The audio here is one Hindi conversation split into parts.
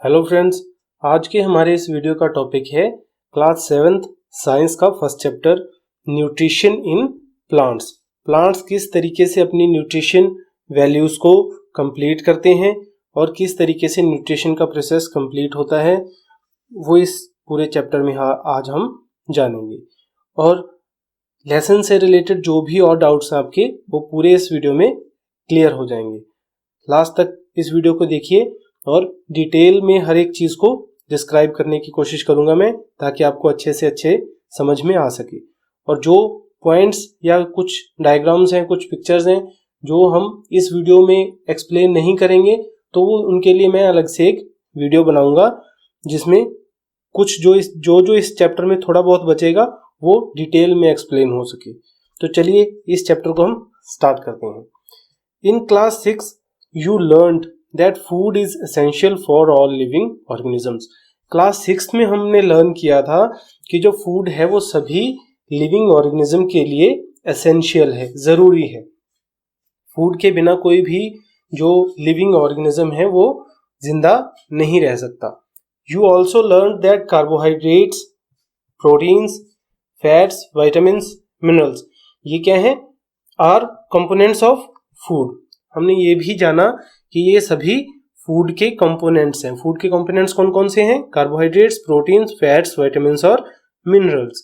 हेलो फ्रेंड्स, आज के हमारे इस वीडियो का टॉपिक है क्लास 7th साइंस का first chapter nutrition in plants. Plants किस तरीके से अपनी न्यूट्रिशन वैल्यूज को कंप्लीट करते हैं और किस तरीके से न्यूट्रिशन का प्रोसेस कंप्लीट होता है वो इस पूरे चैप्टर में आज हम जानेंगे। और लेसन से रिलेटेड जो भी और डाउट्स हैं आपके वो पूरे इस वीडियो में क्लियर हो जाएंगे। लास्ट तक इस वीडियो को देखिए और डिटेल में हर एक चीज़ को डिस्क्राइब करने की कोशिश करूंगा मैं, ताकि आपको अच्छे से अच्छे समझ में आ सके। और जो पॉइंट्स या कुछ डायग्राम्स हैं, कुछ पिक्चर्स हैं जो हम इस वीडियो में एक्सप्लेन नहीं करेंगे, तो उनके लिए मैं अलग से एक वीडियो बनाऊंगा जिसमें कुछ जो इस चैप्टर में थोड़ा बहुत बचेगा वो डिटेल में एक्सप्लेन हो सके। तो चलिए इस चैप्टर को हम स्टार्ट करते हैं। इन class 6 you learned that food is essential for all living organisms। Class 6 में हमने लर्न किया था कि जो फूड है वो सभी लिविंग ऑर्गेनिज्म के लिए एसेंशियल है, जरूरी है। फूड के बिना कोई भी जो लिविंग ऑर्गेनिज्म है वो जिंदा नहीं रह सकता। You also learn that carbohydrates, proteins, fats, vitamins, minerals, ये क्या है, आर कंपोनेंट्स ऑफ फूड। हमने ये भी जाना कि ये सभी फूड के कंपोनेंट्स हैं। फूड के कंपोनेंट्स कौन कौन से हैं? कार्बोहाइड्रेट्स, प्रोटीन्स, फैट्स, विटामिन्स और minerals.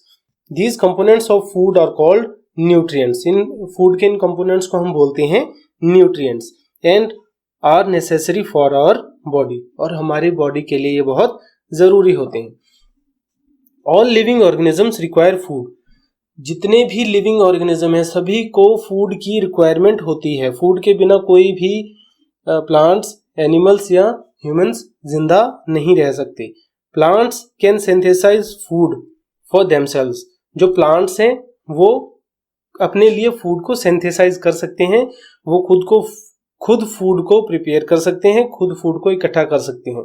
These components of food are called nutrients. इन फूड के इन कंपोनेंट्स को हम बोलते हैं nutrients and are necessary for our body, और हमारी बॉडी के लिए ये बहुत जरूरी होते हैं। All living organisms require food. जितने भी लिविंग ऑर्गेनिज्म है सभी को फूड की रिक्वायरमेंट होती है। फूड के बिना कोई भी प्लांट्स, एनिमल्स या ह्यूमंस जिंदा नहीं रह सकते। Plants can synthesise food for themselves. जो प्लांट्स हैं वो अपने लिए फूड को सिंथेसाइज कर सकते हैं, वो खुद फूड को प्रिपेयर कर सकते हैं, खुद फूड को इकट्ठा कर सकते हैं।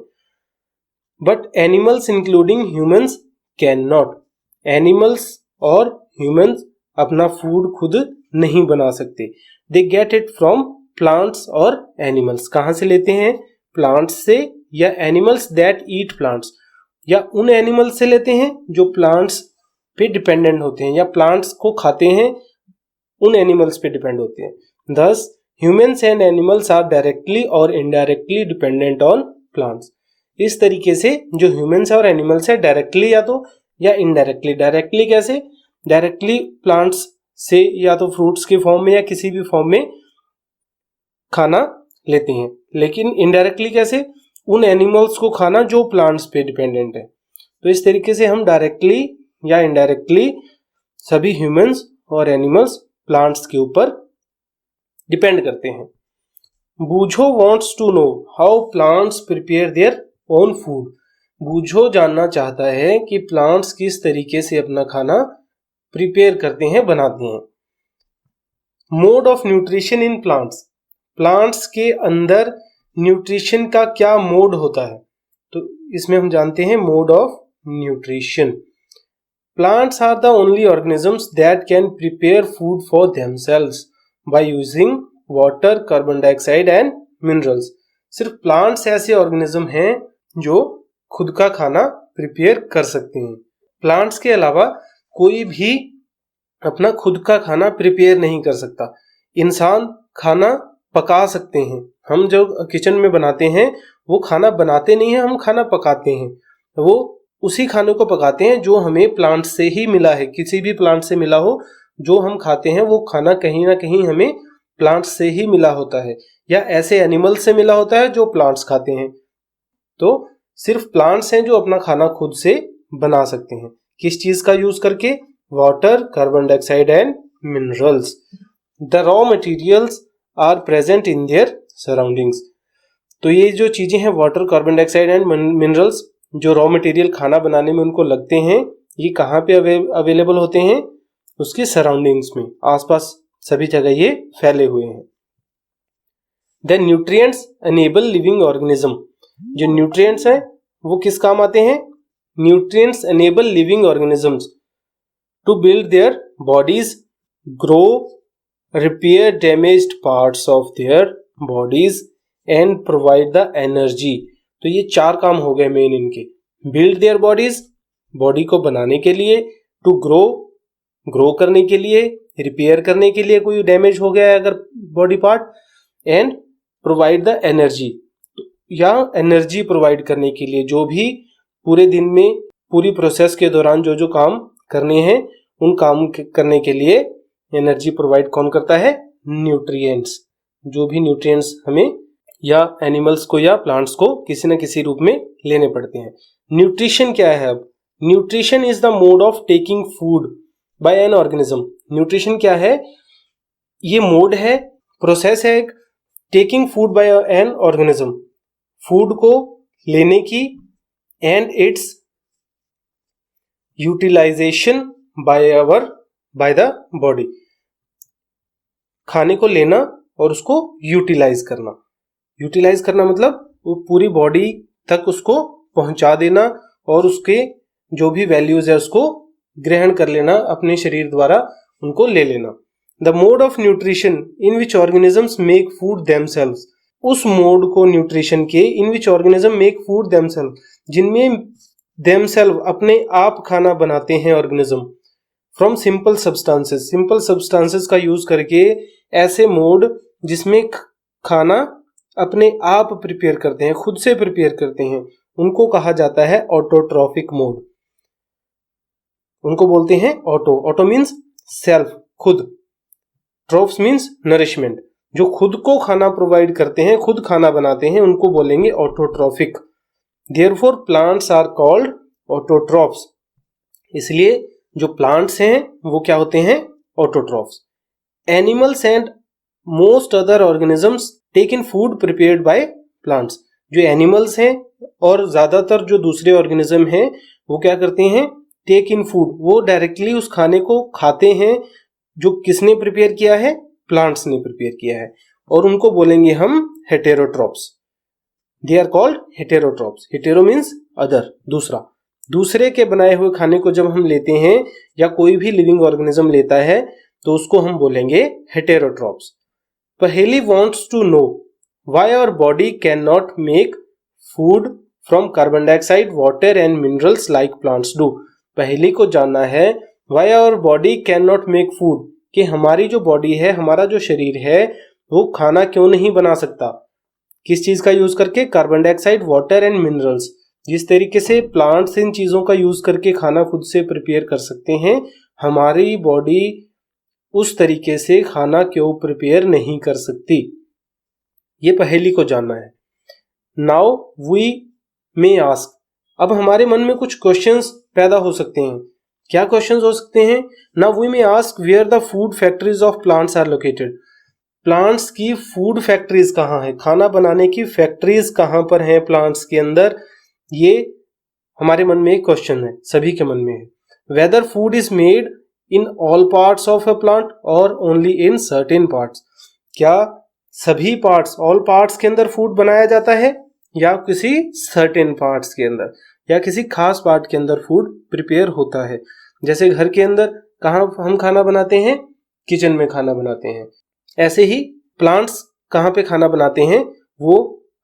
But animals including humans can not. Animals और ह्यूमंस अपना फूड खुद नहीं बना सकते। They get it from plants और एनिमल्स। कहां से लेते हैं? प्लांट्स से या एनिमल्स दैट ईट प्लांट्स, या उन एनिमल्स से लेते हैं जो प्लांट्स पे डिपेंडेंट होते हैं या प्लांट्स को खाते हैं, उन एनिमल्स पे डिपेंड होते हैं। Thus humans and animals are directly और इनडायरेक्टली डिपेंडेंट ऑन प्लांट्स। इस तरीके से जो ह्यूमंस और एनिमल्स है डायरेक्टली या तो या इनडायरेक्टली। डायरेक्टली कैसे? डायरेक्टली प्लांट्स से या तो फ्रूट्स के फॉर्म में या किसी भी फॉर्म में खाना लेते हैं, लेकिन इनडायरेक्टली कैसे? उन एनिमल्स को खाना जो प्लांट्स पे डिपेंडेंट है। तो इस तरीके से हम डायरेक्टली या इनडायरेक्टली सभी ह्यूमंस और एनिमल्स प्लांट्स के ऊपर डिपेंड करते हैं। Boojho wants to know how plants prepare their own food. Boojho जानना चाहता है कि प्लांट्स किस तरीके से अपना खाना प्रिपेयर करते हैं, बनाते हैं। Mode of nutrition in plants. Plants के अंदर न्यूट्रिशन का क्या मोड होता है, तो इसमें हम जानते हैं mode of nutrition. Plants are the only organisms that can prepare food for themselves by using water, carbon dioxide and minerals. सिर्फ प्लांट्स ऐसे ऑर्गेनिज्म हैं जो खुद का खाना प्रिपेयर कर सकते हैं। प्लांट्स के अलावा कोई भी अपना खुद का खाना प्रिपेयर नहीं कर सकता। इंसान खाना पका सकते हैं, हम जो किचन में बनाते हैं वो खाना बनाते नहीं है, हम खाना पकाते हैं। वो उसी खाने को पकाते हैं जो हमें प्लांट से ही मिला है, किसी भी प्लांट से मिला हो जो हम खाते हैं, वो खाना कहीं ना कहीं हमें प्लांट से ही मिला होता है, या ऐसे एनिमल से मिला होता है जो प्लांट्स खाते हैं। तो सिर्फ प्लांट्स हैं जो अपना खाना खुद से बना सकते हैं। किस चीज का यूज करके? Water, carbon dioxide and minerals. The raw materials are present in their surroundings. तो ये जो चीजें हैं water, carbon dioxide and minerals, जो रॉ मटेरियल खाना बनाने में उनको लगते हैं, ये कहाँ पे अवेलेबल होते हैं? उसके सराउंडिंग्स में, आसपास सभी जगह ये फैले हुए हैं। The nutrients enable living organism. जो न्यूट्रिएंट्स हैं वो किस काम आते हैं? Nutrients enable living organisms to build their bodies, grow, repair damaged parts of their bodies and provide the energy तो ये 4 काम हो गए मेन इनके। बिल्ड देयर बॉडीज, बॉडी को बनाने के लिए, टू ग्रो करने के लिए, रिपेयर करने के लिए कोई डैमेज हो गया है अगर body part, and provide the energy, या एनर्जी प्रोवाइड करने के लिए, जो भी पूरे दिन में पूरी प्रोसेस के दौरान जो जो काम करने हैं उन काम करने के लिए एनर्जी प्रोवाइड कौन करता है? न्यूट्रिएंट्स। जो भी न्यूट्रिएंट्स हमें या एनिमल्स को या प्लांट्स को किसी न किसी रूप में लेने पड़ते हैं। न्यूट्रिशन क्या है? अब nutrition is the mode of taking food by an organism. Nutrition क्या है? ये मोड है, प्रोसेस है taking food by an organism, food को लेने की, and its utilisation by the body. खाने को लेना और उसको यूटिलाइज करना। यूटिलाइज करना मतलब वो पूरी बॉडी तक उसको पहुंचा देना और उसके जो भी वैल्यूज है उसको ग्रहण कर लेना, अपने शरीर द्वारा उनको ले लेना। The mode of nutrition in which organisms make food themselves. उस मोड को न्यूट्रिशन के in which organism make food themselves, जिनमें देमसेल्व अपने आप खाना बनाते हैं organism, from simple substances. Simple substances का यूज करके ऐसे मोड जिसमें खाना अपने आप प्रिपेयर करते हैं, खुद से प्रिपेयर करते हैं, उनको कहा जाता है ऑटोट्रॉफिक मोड। उनको बोलते हैं ऑटो मीन्स सेल्फ, खुद, ट्रॉफ्स मीन्स नरिशमेंट, जो खुद को खाना प्रोवाइड करते हैं, खुद खाना बनाते हैं, उनको बोलेंगे autotrophic. Therefore plants are called autotrophs. इसलिए जो प्लांट्स हैं वो क्या होते हैं? Autotrophs. Animals and most other organisms take in food prepared by plants. जो एनिमल्स हैं और ज्यादातर जो दूसरे ऑर्गेनिज्म हैं वो क्या करते हैं? टेक इन फूड, वो डायरेक्टली उस खाने को खाते हैं जो किसने प्रिपेयर किया है? प्लांट्स ने प्रिपेयर किया है, और उनको बोलेंगे हम heterotrophs. They are called heterotrophs. Hetero means other, दूसरा। दूसरे के बनाए हुए खाने को जब हम लेते हैं या कोई भी लिविंग ऑर्गेनिज्म लेता है तो उसको हम बोलेंगे heterotrophs. Paheli wants to know why our body can not make food from carbon dioxide, water and minerals like plants do. Paheli को जानना है why our body can not make food, कि हमारी जो बॉडी है, हमारा जो शरीर है, वो खाना क्यों नहीं बना सकता। किस चीज का यूज करके? Carbon dioxide, water and minerals. जिस तरीके से प्लांट्स इन चीजों का यूज करके खाना खुद से प्रिपेयर कर सकते हैं, हमारी बॉडी उस तरीके से खाना क्यों प्रिपेयर नहीं कर सकती, ये पहेली को जानना है। नाउ वी मे आस्क, अब हमारे मन में कुछ क्वेश्चंस पैदा हो सकते हैं। क्या क्वेश्चंस हो सकते हैं? Now we may ask where the food factories of plants are located. Plants की फूड फैक्ट्रीज कहाँ है? खाना बनाने की फैक्ट्रीज कहाँ पर हैं प्लांट्स के अंदर? ये हमारे मन में एक क्वेश्चन है, सभी के मन में है। Whether food is made in all parts of a plant or only in certain parts. क्या सभी पार्ट्स, ऑल पार्ट्स के अंदर फूड बनाया जाता है या किसी सर्टेन पार्ट्स के अंदर, या किसी खास पार्ट के अंदर फूड प्रिपेयर होता है? जैसे घर के अंदर कहाँ हम खाना बनाते हैं? किचन में खाना बनाते हैं। ऐसे ही प्लांट्स कहाँ पे खाना बनाते हैं वो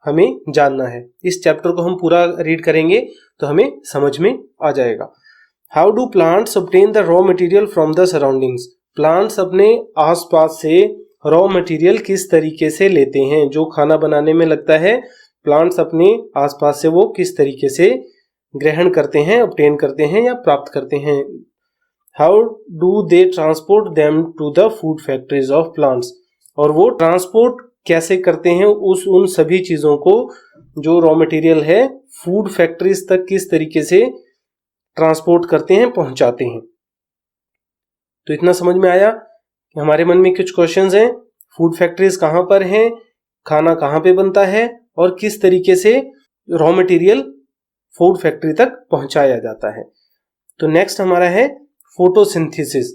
हमें जानना है। इस चैप्टर को हम पूरा रीड करेंगे तो हमें समझ में आ जाएगा। How do plants obtain the raw material from the surroundings. Plants अपने आसपास से रॉ मटेरियल किस तरीके से लेते हैं? जो खाना बनाने में लगता है, प्लांट्स अपने आसपास से वो किस तरीके से ग्रहण करते हैं, ऑब्टेन करते हैं या प्राप्त करते हैं। How do they transport them to the food factories of plants. और वो ट्रांसपोर्ट कैसे करते हैं उन सभी चीजों को, जो रॉ मटेरियल है, फूड फैक्ट्रीज तक किस तरीके से ट्रांसपोर्ट करते हैं, पहुंचाते हैं। तो इतना समझ में आया कि हमारे मन में कुछ क्वेश्चंस हैं। फूड फैक्ट्रीज कहाँ पर हैं, खाना कहाँ पे बनता है और किस तरीके से रॉ मटेरियल फूड फैक्ट्री तक पहुंचाया जाता है। तो नेक्स्ट हमारा है फोटोसिंथेसिस।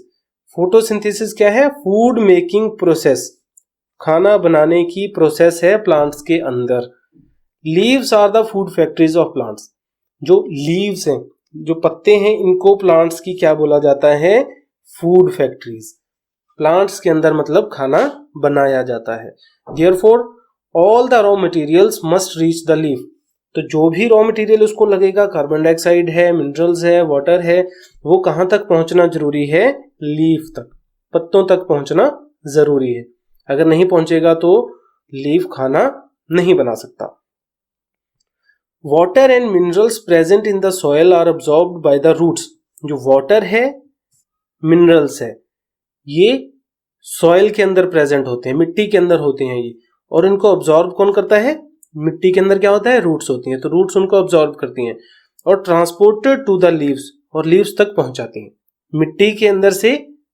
फोटोसिंथेसिस क्या है? फूड मेकिंग प्रोसेस, खाना बनाने की प्रोसेस है प्लांट्स के अंदर। Leaves are the food factories of plants. जो लीव्स हैं, जो पत्ते हैं, इनको प्लांट्स की क्या बोला जाता है? Food factories. प्लांट्स के अंदर मतलब खाना बनाया जाता है। Therefore all the raw materials must reach the leaf. तो जो भी रॉ मटेरियल उसको लगेगा, कार्बन डाइऑक्साइड है, मिनरल्स है, वाटर है, वो कहाँ तक पहुंचना जरूरी है? लीफ तक, पत्तों तक पहुंचना जरूरी है। अगर नहीं पहुंचेगा तो लीफ खाना नहीं बना सकता। Water and minerals present in the soil are absorbed by the roots. जो वाटर है, मिनरल्स है, ये सॉइल के अंदर प्रेजेंट होते हैं, मिट्टी के अंदर होते हैं ये, और इनको अब्सॉर्ब कौन करता है? मिट्टी के अंदर क्या होता है? रूट्स होती हैं, तो रूट्स उनको अब्सॉर्ब करती हैं और ट्रांसपोर्टेड टू द लीव्स, और लीव्स तक पहुंचाती हैं। मिट्टी के अंदर से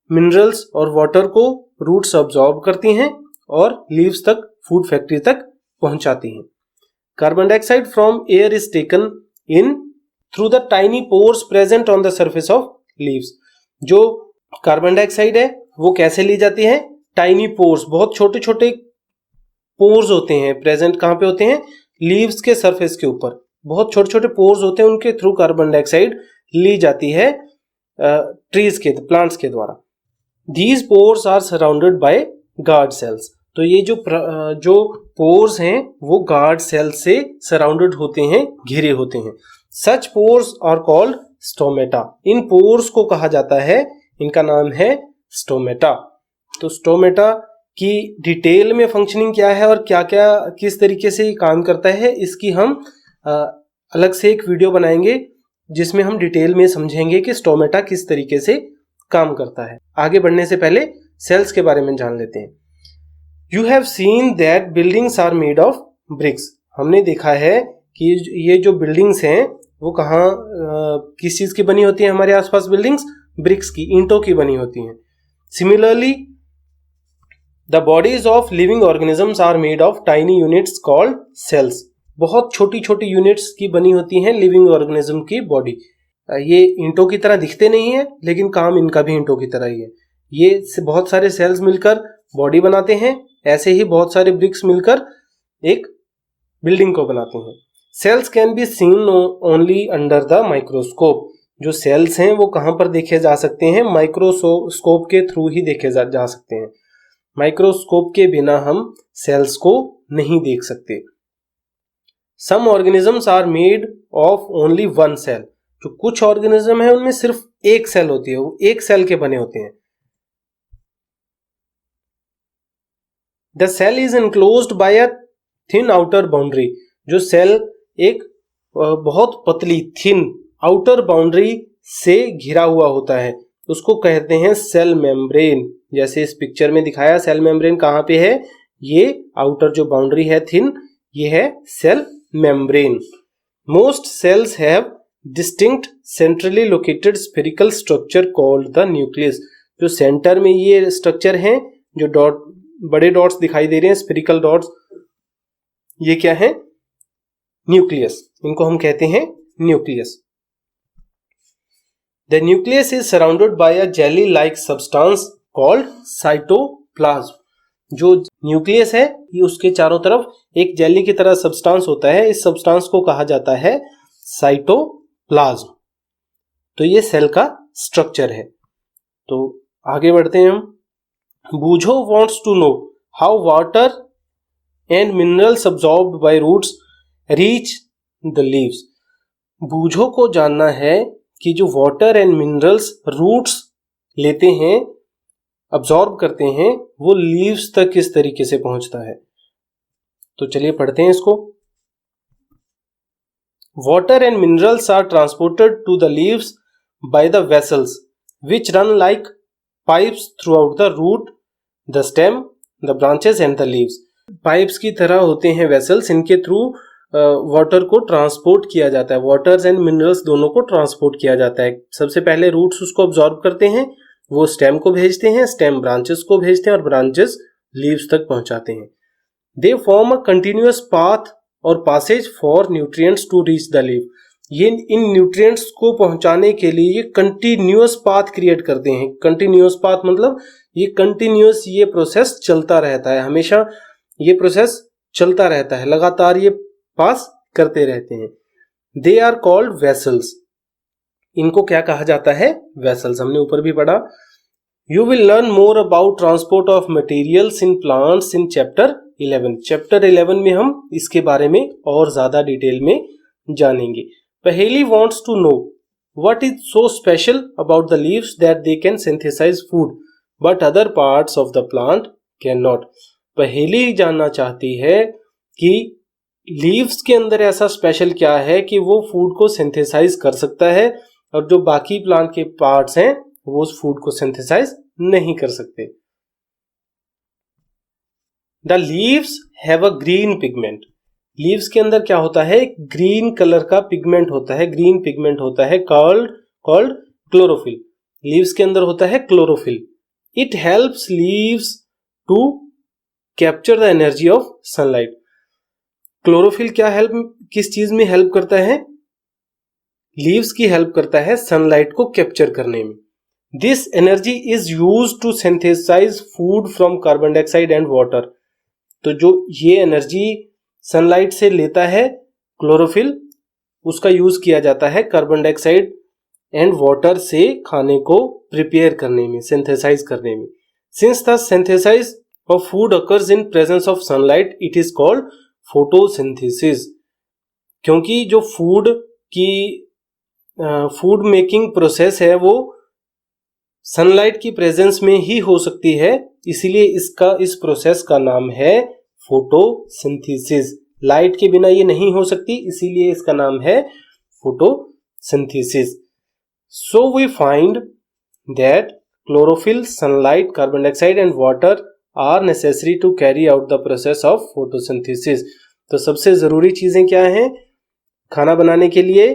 मिनरल्स और वाटर को रूट्स अब्सॉर्ब करती हैं और लीव्स तक, फूड फैक्ट्री तक पहुंचाती हैं। Carbon dioxide from air is taken in through the tiny pores present on the surface of leaves. जो कार्बन डाइऑक्साइड है वो कैसे ली जाती है? टाइनी पोर्स, बहुत छोटे छोटे पोर्स होते हैं, प्रेजेंट कहां पे होते हैं? लीव्स के सरफेस के ऊपर बहुत छोटे छोटे पोर्स होते हैं, उनके थ्रू कार्बन डाइऑक्साइड ली जाती है ट्रीज के, प्लांट्स के द्वारा। These pores are surrounded by guard cells. तो ये जो पोर्स हैं वो गार्ड सेल से सराउंडेड होते हैं, घिरे होते हैं। Such pores are called stomata. इन पोर्स को कहा जाता है, इनका नाम है स्टोमेटा। तो स्टोमेटा की डिटेल में फंक्शनिंग क्या है और क्या क्या किस तरीके से काम करता है, इसकी हम अलग से एक वीडियो बनाएंगे जिसमें हम डिटेल में समझेंगे कि स्टोमेटा किस तरीके से काम करता है। आगे बढ़ने से पहले सेल्स के बारे में जान लेते हैं। You have seen that buildings are made of bricks. हमने देखा है कि ये जो बिल्डिंग्स हैं वो कहाँ किस चीज की बनी होती है? हमारे आसपास बिल्डिंग्स ब्रिक्स की, ईंटों की बनी होती हैं। Similarly the bodies of living organisms are made of tiny units called cells. बहुत छोटी छोटी यूनिट्स की बनी होती हैं लिविंग ऑर्गेनिज्म की बॉडी। ये ईंटों की तरह दिखते नहीं है, लेकिन काम इनका भी ईंटों की तरह ही है। ये बहुत सारे सेल्स मिलकर बॉडी बनाते हैं, ऐसे ही बहुत सारे ब्रिक्स मिलकर एक बिल्डिंग को बनाते हैं। Cells can be seen only under the microscope. जो सेल्स हैं वो कहां पर देखे जा सकते हैं? माइक्रोस्कोप के थ्रू ही देखे जा सकते हैं। माइक्रोस्कोप के बिना हम सेल्स को नहीं देख सकते। Some organisms are made of only one cell. जो कुछ ऑर्गेनिज्म है उनमें सिर्फ एक सेल होती है, वो एक सेल के बने होते हैं। The cell is enclosed by a thin outer boundary. जो सेल एक बहुत पतली थिन आउटर बाउंड्री से घिरा हुआ होता है, उसको कहते हैं सेल मेम्ब्रेन। जैसे इस पिक्चर में दिखाया, सेल मेम्ब्रेन कहां पे है? ये आउटर जो बाउंड्री है थिन, ये है cell membrane. Most cells have distinct centrally located spherical structure called the nucleus. जो सेंटर में ये स्ट्रक्चर है, जो डॉट, बड़े डॉट्स दिखाई दे रहे हैं, स्फेरिकल डॉट्स, ये क्या है? न्यूक्लियस। इनको हम कहते हैं nucleus. The nucleus is surrounded by a jelly like substance called cytoplasm. जो न्यूक्लियस है ये उसके चारों तरफ एक जेली की तरह सब्सटेंस होता है, इस सब्सटेंस को कहा जाता है साइटोप्लाज्म। तो ये सेल का स्ट्रक्चर है। तो आगे बढ़ते हैं हम। बूझो wants to know how water and minerals absorbed by roots reach the leaves। बूझो को जानना है कि जो वाटर एंड मिनरल्स रूट्स लेते हैं, अब्सॉर्ब करते हैं, वो लीव्स तक किस तरीके से पहुंचता है। तो चलिए पढ़ते हैं इसको। Water and minerals are transported to the leaves by the vessels which run like pipes throughout the root, the stem, the branches and the leaves। Pipes की तरह होते हैं वेसल्स, इनके थ्रू वाटर को ट्रांसपोर्ट किया जाता है, वाटर्स एंड मिनरल्स दोनों को ट्रांसपोर्ट किया जाता है। सबसे पहले रूट्स उसको अब्सॉर्ब करते हैं, वो स्टेम को भेजते हैं, स्टेम ब्रांचेस को भेजते हैं और ब्रांचेस लीव्स तक पहुंचाते हैं। They form a continuous path और passage for nutrients to reach the leaf. ये इन न्यूट्रिएंट्स को पहुंचाने के लिए ये कंटिन्यूअस पाथ क्रिएट करते हैं। कंटिन्यूअस पाथ मतलब ये कंटिन्यूअस, ये प्रोसेस चलता रहता है, हमेशा ये प्रोसेस चलता रहता है, लगातार ये पास करते रहते हैं। They are called vessels. इनको क्या कहा जाता है? वेसल्स। हमने ऊपर भी पढ़ा। You will learn more about transport of materials in plants in chapter 11। Chapter 11 में हम इसके बारे में और ज्यादा डिटेल में जानेंगे। पहेली wants to know what is so special about the leaves that they can synthesize food but other parts of the plant cannot। पहेली जानना चाहती है कि लीव्स के अंदर ऐसा स्पेशल क्या है कि वो फूड को सिंथेसाइज कर सकता है और जो बाकी प्लांट के पार्ट्स हैं वो उस फूड को सिंथेसाइज नहीं कर सकते। The leaves have a green pigment. Leaves के अंदर क्या होता है, ग्रीन कलर का पिगमेंट होता है, ग्रीन पिगमेंट होता है कॉल्ड क्लोरोफिल। लीव्स के अंदर होता है chlorophyll. It helps leaves to capture the energy of sunlight. Chlorophyll किस चीज में हेल्प करता है, लीव्स की हेल्प करता है सनलाइट को कैप्चर करने में। This energy is use to synthesise food from carbon dioxide and water. तो जो ये एनर्जी सनलाइट से लेता है क्लोरोफिल, उसका यूज किया जाता है कार्बन डाइऑक्साइड एंड वाटर से खाने को प्रिपेयर करने में, सिंथेसाइज करने में। Since the synthesise of food occurs in presence of sunlight it is called photosynthesis. क्योंकि जो फूड मेकिंग प्रोसेस है वो सनलाइट की प्रेजेंस में ही हो सकती है, इसीलिए इस प्रोसेस का नाम है फोटोसिंथेसिस। लाइट के बिना ये नहीं हो सकती, इसीलिए इसका नाम है photosynthesis. So we find that chlorophyll, sunlight, carbon dioxide and water are necessary to carry out the process of photosynthesis. तो सबसे जरूरी चीजें क्या हैं खाना बनाने के लिए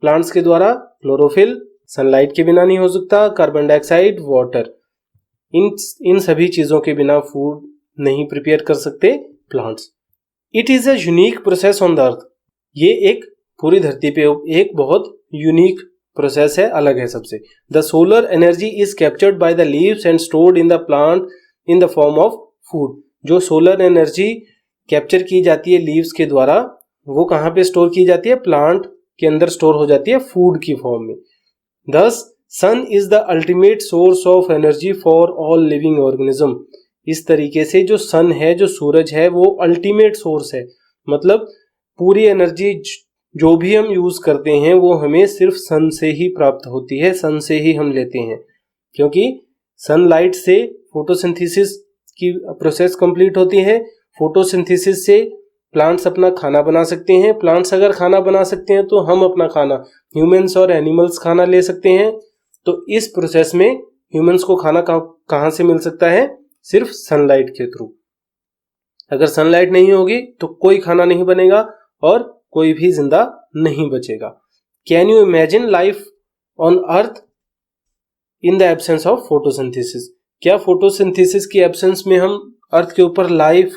प्लांट्स के द्वारा? क्लोरोफिल, सनलाइट के बिना नहीं हो सकता, कार्बन डाइऑक्साइड, वाटर। इन सभी चीजों के बिना फूड नहीं प्रिपेयर कर सकते plants. It is a unique process on the earth. ये एक पूरी धरती पे एक बहुत यूनिक प्रोसेस है, अलग है सबसे। The solar energy is captured by the leaves and stored in the plant in the form of food. जो सोलर एनर्जी कैप्चर की जाती है लीव्स के द्वारा, वो कहाँ पे स्टोर की जाती है? प्लांट के अंदर स्टोर हो जाती है फूड की फॉर्म में। Thus, sun is the ultimate source of energy for all living organism। इस तरीके से जो सन है, जो सूरज है, वो अल्टीमेट सोर्स है। मतलब पूरी एनर्जी जो भी हम यूज करते हैं वो हमें सिर्फ सन से ही प्राप्त होती है, सन से ही हम लेते हैं। क्योंकि सनलाइट से फोटोसिंथेसिस की प्रोसेस कंप्लीट होती है। फोटोसिंथेसिस से प्लांट्स अपना खाना बना सकते हैं। प्लांट्स अगर खाना बना सकते हैं तो हम अपना खाना, ह्यूमंस और एनिमल्स खाना ले सकते हैं। तो इस प्रोसेस में ह्यूमंस को खाना कहाँ से मिल सकता है? सिर्फ सनलाइट के थ्रू। अगर सनलाइट नहीं होगी तो कोई खाना नहीं बनेगा और कोई भी जिंदा नहीं बचेगा। Can you imagine life on earth in the absence of photosynthesis? क्या फोटोसिंथेसिस की एब्सेंस में हम अर्थ के ऊपर लाइफ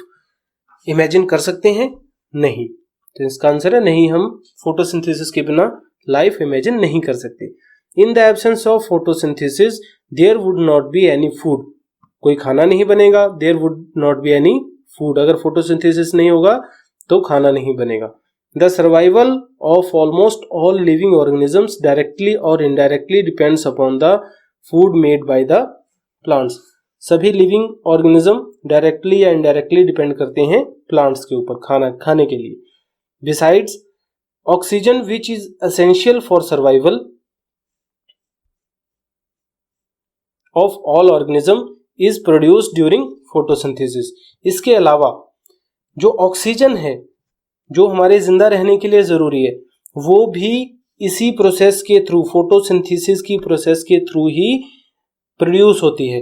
इमेजिन कर सकते हैं? नहीं। तो इसका आंसर है नहीं, हम फोटोसिंथेसिस के बिना लाइफ इमेजिन नहीं कर सकते। In the absence of photosynthesis there would not be any food. कोई खाना नहीं बनेगा। There would not be any food. अगर फोटोसिंथेसिस नहीं होगा तो खाना नहीं बनेगा। The survival of almost all living organisms directly और indirectly depends upon the food made by the plants. सभी लिविंग ऑर्गेनिज्म डायरेक्टली या इनडायरेक्टली डिपेंड करते हैं प्लांट्स के ऊपर खाना खाने के लिए। Besides oxygen which is essential for survival of all organism is produced during photosynthesis. इसके अलावा जो ऑक्सीजन है जो हमारे जिंदा रहने के लिए जरूरी है, वो भी इसी प्रोसेस के थ्रू, फोटोसिंथेसिस की प्रोसेस के थ्रू ही प्रोड्यूस होती है।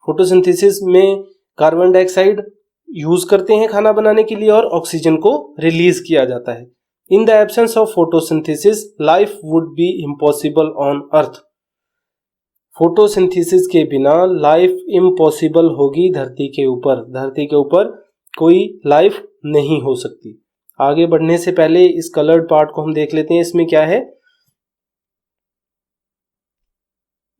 फोटोसिंथेसिस में कार्बन डाइऑक्साइड यूज करते हैं खाना बनाने के लिए और ऑक्सीजन को रिलीज किया जाता है। इन the absence of photosynthesis life would be impossible on earth. Photosynthesis के बिना लाइफ इम्पॉसिबल होगी धरती के ऊपर। धरती के ऊपर कोई लाइफ नहीं हो सकती। आगे बढ़ने से पहले इस कलर्ड पार्ट को हम देख लेते हैं। इसमें क्या है?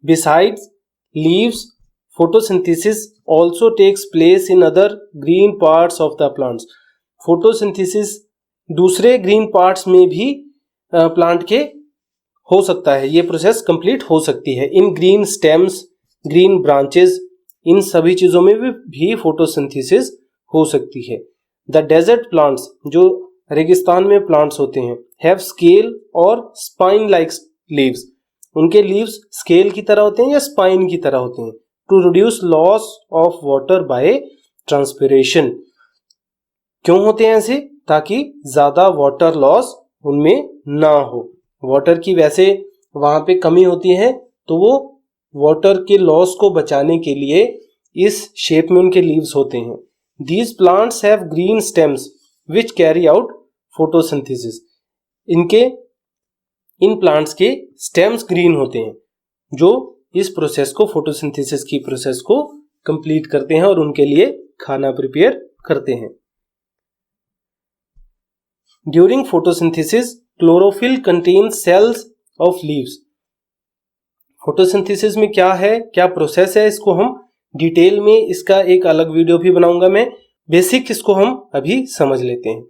Besides leaves photosynthesis also takes place in other green parts of the plants। Photosynthesis दूसरे ग्रीन पार्ट्स में भी प्लांट के हो सकता है, ये प्रोसेस कंप्लीट हो सकती है। इन ग्रीन स्टेम्स, ग्रीन ब्रांचेस, इन सभी चीजों में भी फोटोसिंथेसिस हो सकती है। द डेजर्ट प्लांट्स, जो रेगिस्तान में प्लांट्स होते हैं, हैव स्केल और स्पाइन लाइक लीव्स, उनके लीव्स स्केल की तरह होते हैं या स्पाइन की तरह होते हैं। To reduce loss of water by transpiration, क्यों होते हैं ऐसे? ताकि ज्यादा वाटर लॉस उनमें ना हो। वाटर की वैसे वहां पे कमी होती है, तो वो वाटर के लॉस को बचाने के लिए इस शेप में उनके लीव्स होते हैं। These plants have green stems which carry out photosynthesis, in plants के स्टेम्स ग्रीन होते हैं जो इस प्रोसेस को, फोटोसिंथेसिस की प्रोसेस को कंप्लीट करते हैं और उनके लिए खाना प्रिपेयर करते हैं। During photosynthesis chlorophyll contains cells of leaves. Photosynthesis में क्या है, क्या प्रोसेस है, इसको हम डिटेल में, इसका एक अलग वीडियो भी बनाऊंगा मैं। बेसिक इसको हम अभी समझ लेते हैं।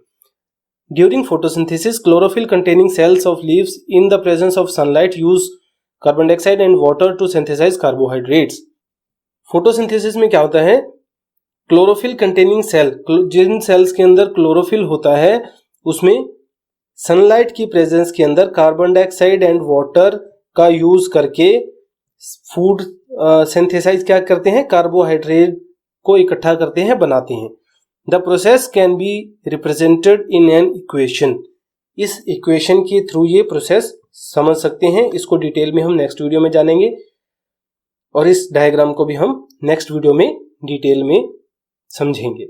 During photosynthesis chlorophyll containing cells of leaves in the presence of sunlight use carbon dioxide and water to synthesise carbohydrates. Photosynthesis में क्या होता है, क्लोरोफिल कंटेनिंग सेल, जिन सेल्स के अंदर क्लोरोफिल होता है उसमें सनलाइट की प्रेजेंस के अंदर कार्बन डाइऑक्साइड एंड वाटर का यूज करके फूड सिंथेसाइज क्या करते हैं, कार्बोहाइड्रेट को इकट्ठा करते हैं, बनाते हैं। The process can be represented in an equation, इस इक्वेशन के थ्रू ये प्रोसेस समझ सकते हैं। इसको डिटेल में हम नेक्स्ट वीडियो में जानेंगे और इस डायग्राम को भी हम नेक्स्ट वीडियो में डिटेल में समझेंगे।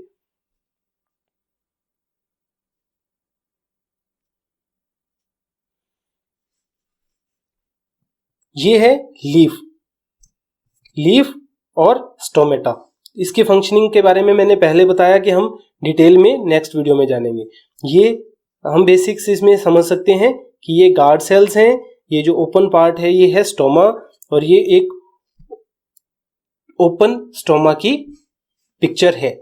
ये है लीफ और स्टोमेटा। इसके फंक्शनिंग के बारे में मैंने पहले बताया कि हम डिटेल में नेक्स्ट वीडियो में जानेंगे। ये हम बेसिक्स इसमें समझ सकते हैं कि ये गार्ड सेल्स हैं, ये जो ओपन पार्ट है ये है स्टोमा, और ये एक ओपन स्टोमा की पिक्चर है।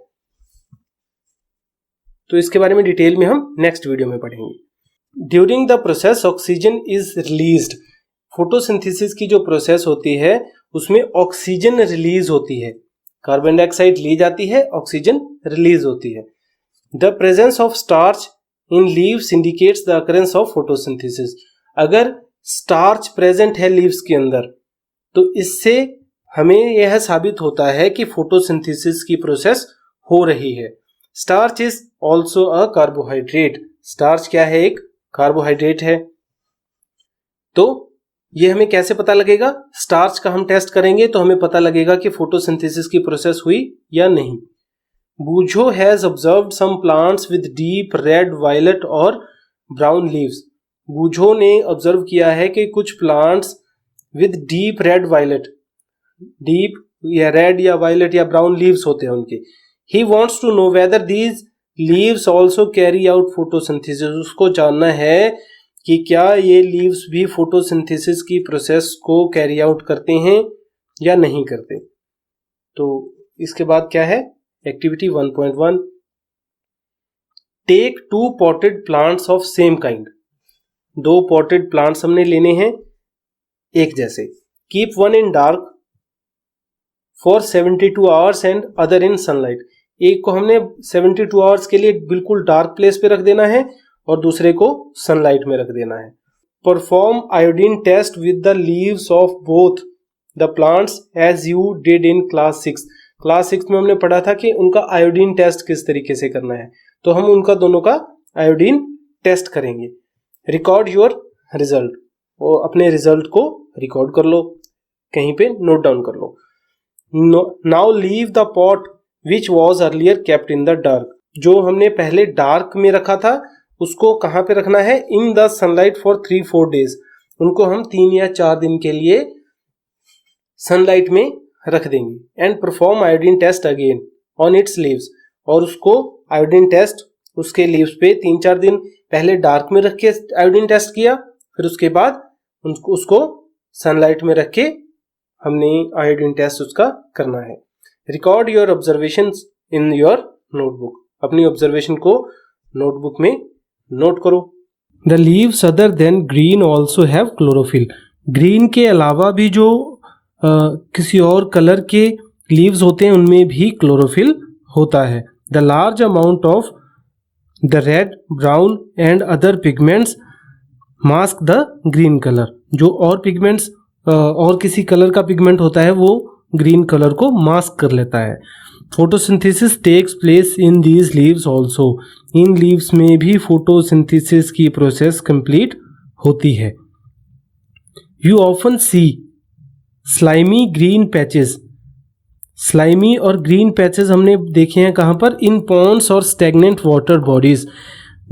तो इसके बारे में डिटेल में हम नेक्स्ट वीडियो में पढ़ेंगे। During the process oxygen is released, photosynthesis की जो प्रोसेस होती है उसमें ऑक्सीजन रिलीज होती है, कार्बन डाइऑक्साइड ली जाती है, ऑक्सीजन रिलीज होती है। The presence of starch in leaves indicates the occurrence of photosynthesis, अगर स्टार्च प्रेजेंट है लीव्स के अंदर तो इससे हमें यह साबित होता है कि फोटोसिंथेसिस की प्रोसेस हो रही है। Starch is also a carbohydrate, starch क्या है, एक कार्बोहाइड्रेट है। तो ये हमें कैसे पता लगेगा, स्टार्च का हम टेस्ट करेंगे तो हमें पता लगेगा कि फोटोसिंथेसिस की प्रोसेस हुई या नहीं। Boojho has observed some plants with deep red, violet और ब्राउन लीव्स, बूझो ने ऑब्जर्व किया है कि कुछ plants with deep red, violet, deep या रेड या वायलेट या ब्राउन लीव्स होते हैं उनके। He wants to know whether these leaves also carry out photosynthesis, उसको जानना है कि क्या ये लीव्स भी फोटोसिंथेसिस की प्रोसेस को कैरी आउट करते हैं या नहीं करते। तो इसके बाद क्या है, activity 1.1, take 2 potted plants of same kind, 2 potted plants हमने लेने हैं एक जैसे। Keep one in dark for 72 hours and other in sunlight, एक को हमने 72 आवर्स के लिए बिल्कुल डार्क प्लेस पे रख देना है और दूसरे को सनलाइट में रख देना है। Perform iodine test with the leaves of both the plants as you did in class 6, class 6 में हमने पढ़ा था कि उनका आयोडीन टेस्ट किस तरीके से करना है, तो हम उनका दोनों का आयोडीन टेस्ट करेंगे। रिकॉर्ड योर रिजल्ट, वो अपने रिजल्ट को रिकॉर्ड कर लो, कहीं पे नोट डाउन कर लो। Now leave the pot which was earlier kept in the dark, जो हमने पहले डार्क में रखा था उसको कहाँ पे रखना है, in the sunlight for 3-4 days, उनको हम 3 या 4 दिन के लिए सनलाइट में रख देंगे। And perform iodine test again on its leaves, और उसको आयोडीन टेस्ट उसके लीव्स पे 3-4 दिन पहले डार्क में रख के आयोडीन टेस्ट किया, फिर उसके बाद उसको सनलाइट में रख के हमने आयोडीन टेस्ट उसका करना है। Record your observations in your notebook, अपनी ऑब्जर्वेशन को नोटबुक में नोट करो। The leaves other than green also have chlorophyll, green के अलावा भी जो किसी और कलर के लीव्स होते हैं उनमें भी क्लोरोफिल होता है। The large amount of the red, brown and other pigments mask the green colour. जो और पिगमेंट्स और किसी कलर का पिगमेंट होता है वो ग्रीन कलर को मास्क कर लेता है। Photosynthesis takes place in these leaves also. इन लीव्स में भी फोटोसिंथेसिस की प्रोसेस कंप्लीट होती है। You often see slimy green patches. Slimy और ग्रीन पैचेस हमने देखे हैं कहाँ पर? In ponds or stagnant water bodies.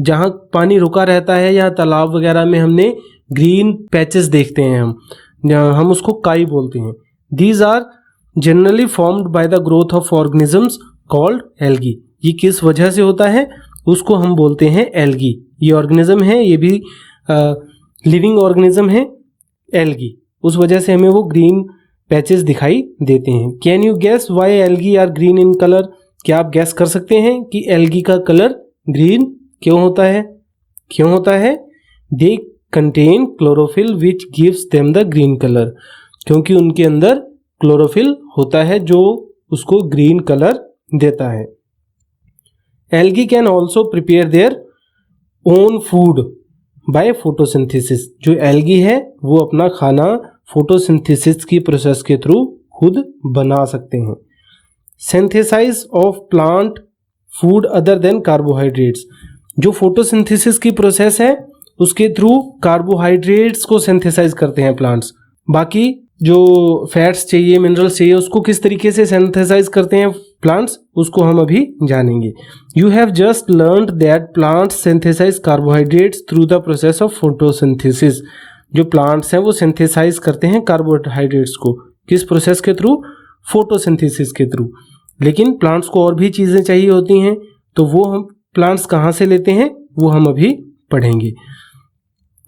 जहाँ पानी रुका रहता है या तालाब वगैरह में हमने ग्रीन पैचेस देखते हैं, हम उसको काई बोलते हैं। These are generally formed by the growth of organisms called algae. ये किस वजह से होता है? उसको हम बोलते हैं एल्गी। ये ऑर्गेनिज्म है, ये भी लिविंग ऑर्गेनिज्म है, एल्गी। उस वजह से हमें वो ग्रीन पैचेस दिखाई देते हैं। Can you guess why algae are green in colour? क्या आप गैस कर सकते हैं कि एल्गी का कलर ग्रीन क्यों होता है? क्यों होता है? They contain chlorophyll which gives them the green colour. क्योंकि उनके अंदर क्लोरोफिल होता है जो उसको ग्रीन कलर देता है। Algae can also prepare their own food by photosynthesis. जो एल्गी है वो अपना खाना फोटोसिंथेसिस की प्रोसेस के थ्रू खुद बना सकते हैं। Synthesise of plant food other than carbohydrates. जो फोटोसिंथेसिस की प्रोसेस है उसके थ्रू कार्बोहाइड्रेट्स को सिंथेसाइज करते हैं प्लांट्स। बाकी जो फैट्स चाहिए, मिनरल्स चाहिए, उसको किस तरीके से सिंथेसाइज करते हैं प्लांट्स, उसको हम अभी जानेंगे। You have just learned that plants synthesise carbohydrates through the process of photosynthesis. जो प्लांट्स हैं वो सिंथेसाइज करते हैं कार्बोहाइड्रेट्स को किस प्रोसेस के थ्रू? फोटोसिंथेसिस के थ्रू। लेकिन प्लांट्स को और भी चीज़ें चाहिए होती हैं, तो वो हम प्लांट्स कहाँ से लेते हैं वो हम अभी पढ़ेंगे।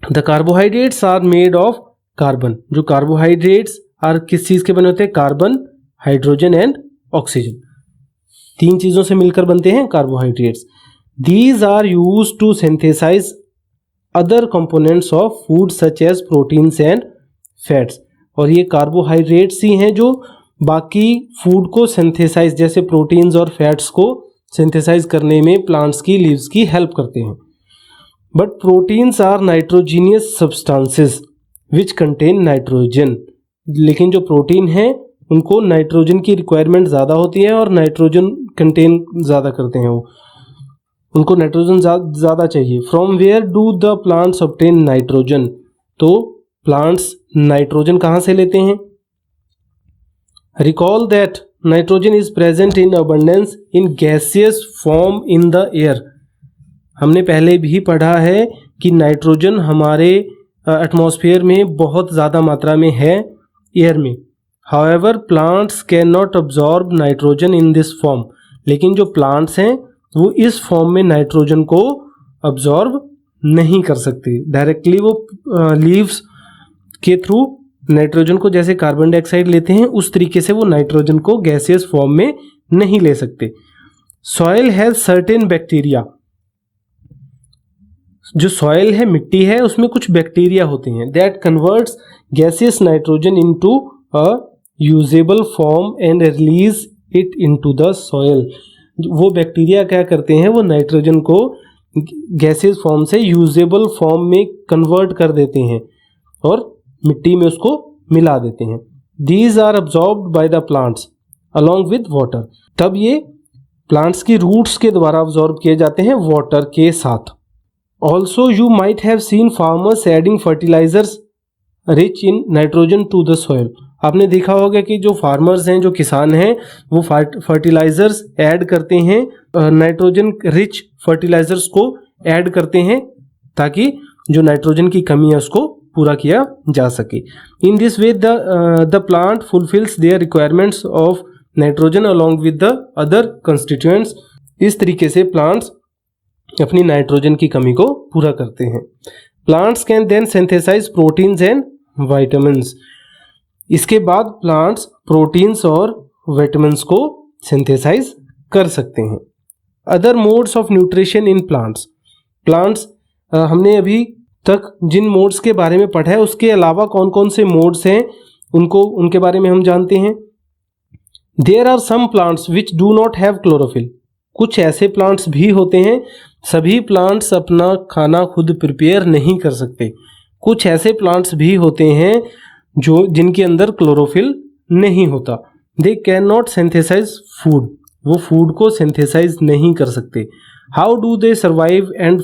The carbohydrates are made of carbon. जो कार्बोहाइड्रेट्स आर किस चीज़ के बने होते हैं? Carbon, hydrogen and oxygen. 3 चीज़ों से मिलकर बनते हैं carbohydrates. These are used to synthesise other components of food such as proteins and fats. और ये कार्बोहाइड्रेट्स ही हैं जो बाकी फूड को सिंथेसाइज, जैसे प्रोटीन्स और फैट्स को सिंथेसाइज करने में प्लांट्स की लीव्स की हेल्प करते हैं। But proteins are nitrogenous substances which contain nitrogen. लेकिन जो प्रोटीन है उनको नाइट्रोजन की रिक्वायरमेंट ज़्यादा होती है और नाइट्रोजन कंटेन ज़्यादा करते हैं, वो उनको नाइट्रोजन ज़्यादा चाहिए। From where do the plants obtain nitrogen. तो प्लांट्स नाइट्रोजन कहाँ से लेते हैं? Recall that nitrogen is present in abundance in gaseous form in the air. हमने पहले भी पढ़ा है कि नाइट्रोजन हमारे एटमॉस्फेयर में बहुत ज़्यादा मात्रा में है एयर में। However plants can not absorb nitrogen in this form. लेकिन जो प्लांट्स हैं वो इस फॉर्म में नाइट्रोजन को अब्जॉर्ब नहीं कर सकते डायरेक्टली। वो लीव्स के थ्रू नाइट्रोजन को जैसे कार्बन डाइऑक्साइड लेते हैं उस तरीके से वो नाइट्रोजन को गैसियस फॉर्म में नहीं ले सकते। Soil has certain bacteria. जो सॉइल है, मिट्टी है, उसमें कुछ बैक्टीरिया होते हैं that converts gaseous nitrogen into a usable form and release it into the soil. वो बैक्टीरिया क्या करते हैं? वो नाइट्रोजन को गैसियस फॉर्म से यूजेबल फॉर्म में कन्वर्ट कर देते हैं और मिट्टी में उसको मिला देते हैं। These are absorbed by the plants along with water. तब ये प्लांट्स की रूट्स के द्वारा अब्जॉर्ब किए जाते हैं वाटर के साथ। Also you might have seen farmers adding fertilisers rich in nitrogen to the soil. आपने देखा होगा कि जो फार्मर्स हैं, जो किसान हैं, वो फर्टिलाइजर्स ऐड करते हैं, नाइट्रोजन रिच फर्टिलाइजर्स को ऐड करते हैं ताकि जो नाइट्रोजन की कमी है उसको पूरा किया जा सके। In this way the plant fulfils their requirements of nitrogen along with the other constituents. इस तरीके से प्लांट्स अपनी नाइट्रोजन की कमी को पूरा करते हैं। Plants can then synthesise proteins and vitamins. इसके बाद प्लांट्स प्रोटीन्स और विटामिन्स को सिंथेसाइज कर सकते हैं। Other modes of nutrition in plants. Plants हमने अभी तक जिन मोड्स के बारे में पढ़ा है उसके अलावा कौन कौन से मोड्स हैं उनके बारे में हम जानते हैं। There are some plants which do not have chlorophyll. कुछ ऐसे प्लांट्स भी होते हैं, सभी प्लांट्स अपना खाना खुद प्रिपेयर नहीं कर सकते। कुछ ऐसे प्लांट्स भी होते हैं जो जिनके अंदर क्लोरोफिल नहीं होता। They can not synthesise food, वो फूड को सिंथेसाइज नहीं कर सकते। How do they survive and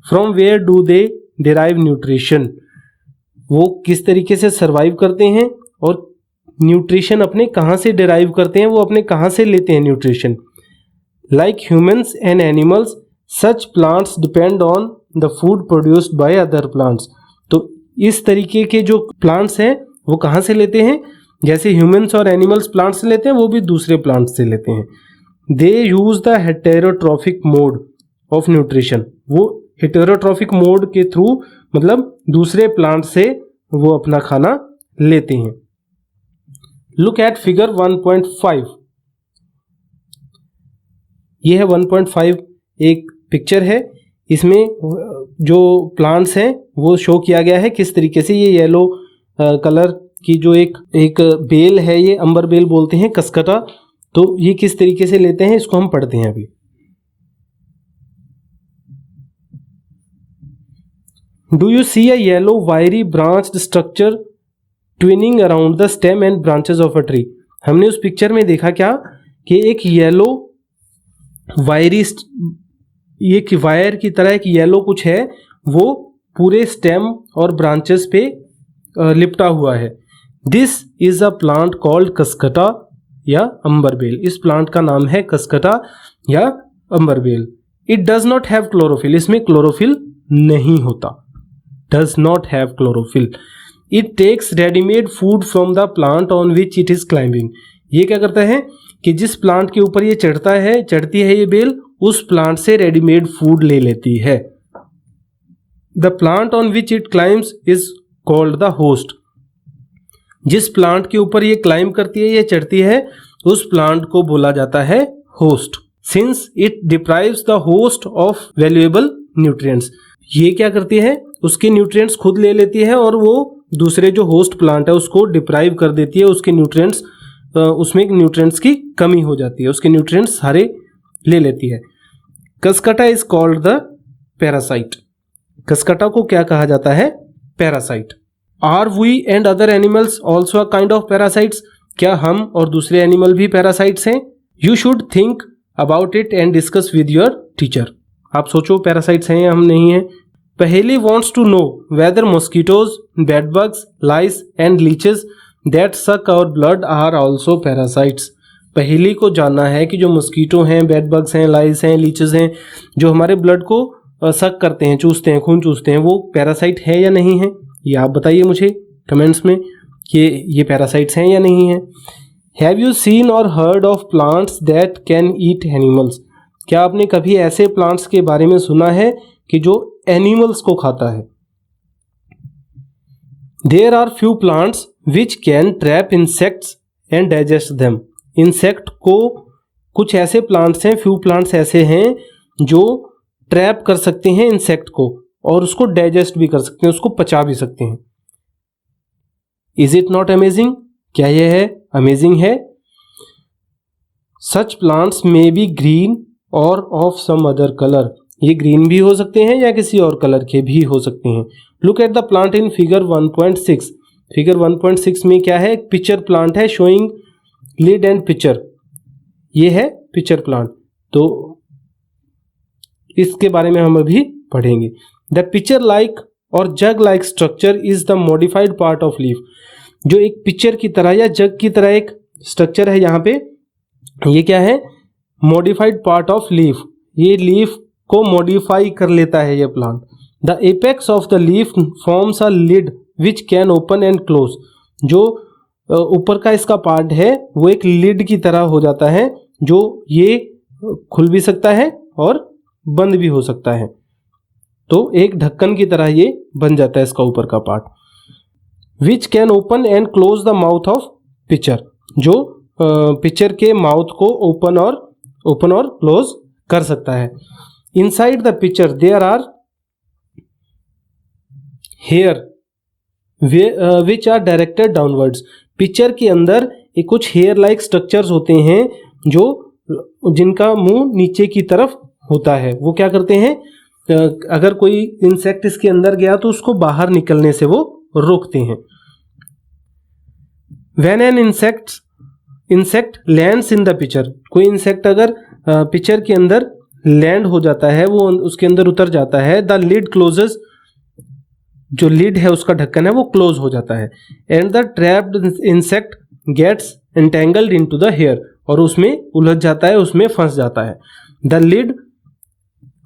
from where do they derive nutrition, वो किस तरीके से सर्वाइव करते हैं और न्यूट्रिशन अपने कहाँ से डिराइव करते हैं, वो अपने कहाँ से लेते हैं nutrition. Like humans and animals such plants depend on the food produced by other plants. तो इस तरीके के जो प्लांट्स हैं वो कहाँ से लेते हैं, जैसे ह्यूमन्स और एनिमल्स प्लांट से लेते हैं, वो भी दूसरे प्लांट से लेते हैं। They use the heterotrophic mode of nutrition, वो हेटेरोट्रॉफिक मोड के थ्रू मतलब दूसरे प्लांट से वो अपना खाना लेते हैं। लुक एट फिगर 1.5, ये है 1.5 एक पिक्चर है, इसमें जो प्लांट्स हैं वो शो किया गया है किस तरीके से। ये येलो कलर की जो एक बेल है, ये अंबर बेल बोलते हैं, कसकटा, तो ये किस तरीके से लेते हैं इसको हम पढ़ते हैं अभी। Do you see a yellow wiry branched structure twining around the stem and branches of a tree. हमने उस पिक्चर में देखा क्या कि एक येलो वायरी, एक वायर की तरह एक येलो कुछ है, वो पूरे स्टेम और ब्रांचेस पे लिपटा हुआ है। This is a plant called cuscuta या अंबरबेल। इस प्लांट का नाम है कसकटा या Amarbel. It does not have chlorophyll, इसमें क्लोरोफिल नहीं होता, does not have chlorophyll. It takes readymade food from the plant on which it is climbing. ये क्या करता है कि जिस प्लांट के ऊपर ये चढ़ती है ये बेल, उस प्लांट से रेडीमेड फूड ले लेती है। The plant on which it climbs is called the host. जिस प्लांट के ऊपर ये क्लाइंब करती है, ये चढ़ती है, उस प्लांट को बोला जाता है host. Since it deprives the host of valuable nutrients, ये क्या करती है, उसके न्यूट्रिएंट्स खुद ले लेती है और वो दूसरे जो होस्ट प्लांट है उसको डिप्राइव कर देती है, उसके न्यूट्रिएंट्स, उसमें न्यूट्रिएंट्स की कमी हो जाती है, उसके न्यूट्रिएंट्स सारे ले लेती है। Cuscuta is called the parasite. Cuscuta को क्या कहा जाता है, parasite. Are we and other animals also a kind of parasites, क्या हम और दूसरे एनिमल भी पैरासाइट्स हैं? You should think about it and discuss with your teacher. आप सोचो पैरासाइट्स हैं या हम नहीं हैं। Paheli wants to know whether mosquitoes, bedbugs, lice and leeches that suck our blood are also parasites. पहेली को जानना है कि जो मॉस्किटो हैं, बेडबग्स हैं, लाइस हैं, लीचेस हैं, जो हमारे ब्लड को सक करते हैं, चूसते हैं, खून चूसते हैं, वो पैरासाइट है या नहीं है, ये आप बताइए मुझे कमेंट्स में कि ये पैरासाइट्स हैं या नहीं हैं। हैव यू सीन और heard of plants that can eat animals, क्या आपने कभी ऐसे प्लांट्स के बारे में सुना है कि जो एनिमल्स को खाता है? There are few plants which can trap insects and digest them. Insect को कुछ ऐसे प्लांट्स हैं, फ्यू प्लांट्स ऐसे हैं जो ट्रैप कर सकते हैं इंसेक्ट को और उसको डाइजेस्ट भी कर सकते हैं, उसको पचा भी सकते हैं। इज इट नॉट अमेजिंग, क्या यह है अमेजिंग है? सच प्लांट्स मे बी ग्रीन और ऑफ सम अदर कलर, ये ग्रीन भी हो सकते हैं या किसी और कलर के भी हो सकते हैं। Look at the plant in figure 1.6। Figure 1.6 में क्या है, पिक्चर प्लांट है शोइंग लीड एंड पिक्चर, ये है पिक्चर प्लांट, तो इसके बारे में हम अभी पढ़ेंगे। द पिक्चर लाइक और jug like structure is the modified part of leaf. जो एक पिक्चर की तरह या जग की तरह एक स्ट्रक्चर है यहाँ पे, ये क्या है, मॉडिफाइड पार्ट ऑफ लीफ, ये लीफ को मॉडिफाई कर लेता है ये plant. The apex of the leaf forms a lid which can open and close. जो ऊपर का इसका पार्ट है वो एक लिड की तरह हो जाता है, जो ये खुल भी सकता है और बंद भी हो सकता है, तो एक ढक्कन की तरह ये बन जाता है इसका ऊपर का part. Which can open and close the mouth of pitcher, जो पिक्चर के माउथ को ओपन और क्लोज कर सकता है। Inside the pitcher there are hair which are directed downwards. Pitcher के अंदर कुछ हेयर लाइक स्ट्रक्चर्स होते हैं जो जिनका मुंह नीचे की तरफ होता है, वो क्या करते हैं, अगर कोई इंसेक्ट इसके अंदर गया तो उसको बाहर निकलने से वो रोकते हैं। When an insect lands in the pitcher, कोई इंसेक्ट अगर पिक्चर के अंदर लैंड हो जाता है, वो उसके अंदर उतर जाता है, द लिड क्लोजेस, जो लिड है उसका ढक्कन है वो क्लोज हो जाता है, and the trapped insect gets entangled into the hair, और उसमें उलझ जाता है, उसमें फंस जाता है। The lid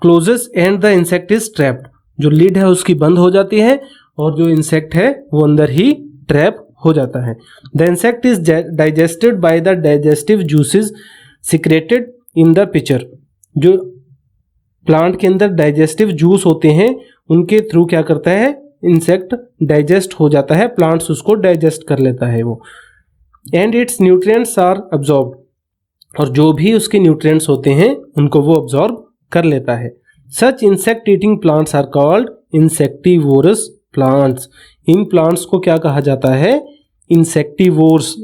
closes and the insect is trapped, जो लिड है उसकी बंद हो जाती है और जो इंसेक्ट है वो अंदर ही ट्रैप हो जाता है। The insect is digested by the digestive juices secreted in the picture, जो प्लांट के अंदर डाइजेस्टिव जूस होते हैं उनके थ्रू क्या करता है, इंसेक्ट डाइजेस्ट हो जाता है, प्लांट्स उसको डाइजेस्ट कर लेता है वो। And its nutrients are absorbed, और जो भी उसके न्यूट्रिएंट्स होते हैं उनको वो अब्जॉर्ब कर लेता है। Such insect eating plants are called insectivorous plants, इन प्लांट्स को क्या कहा जाता है, insectivorous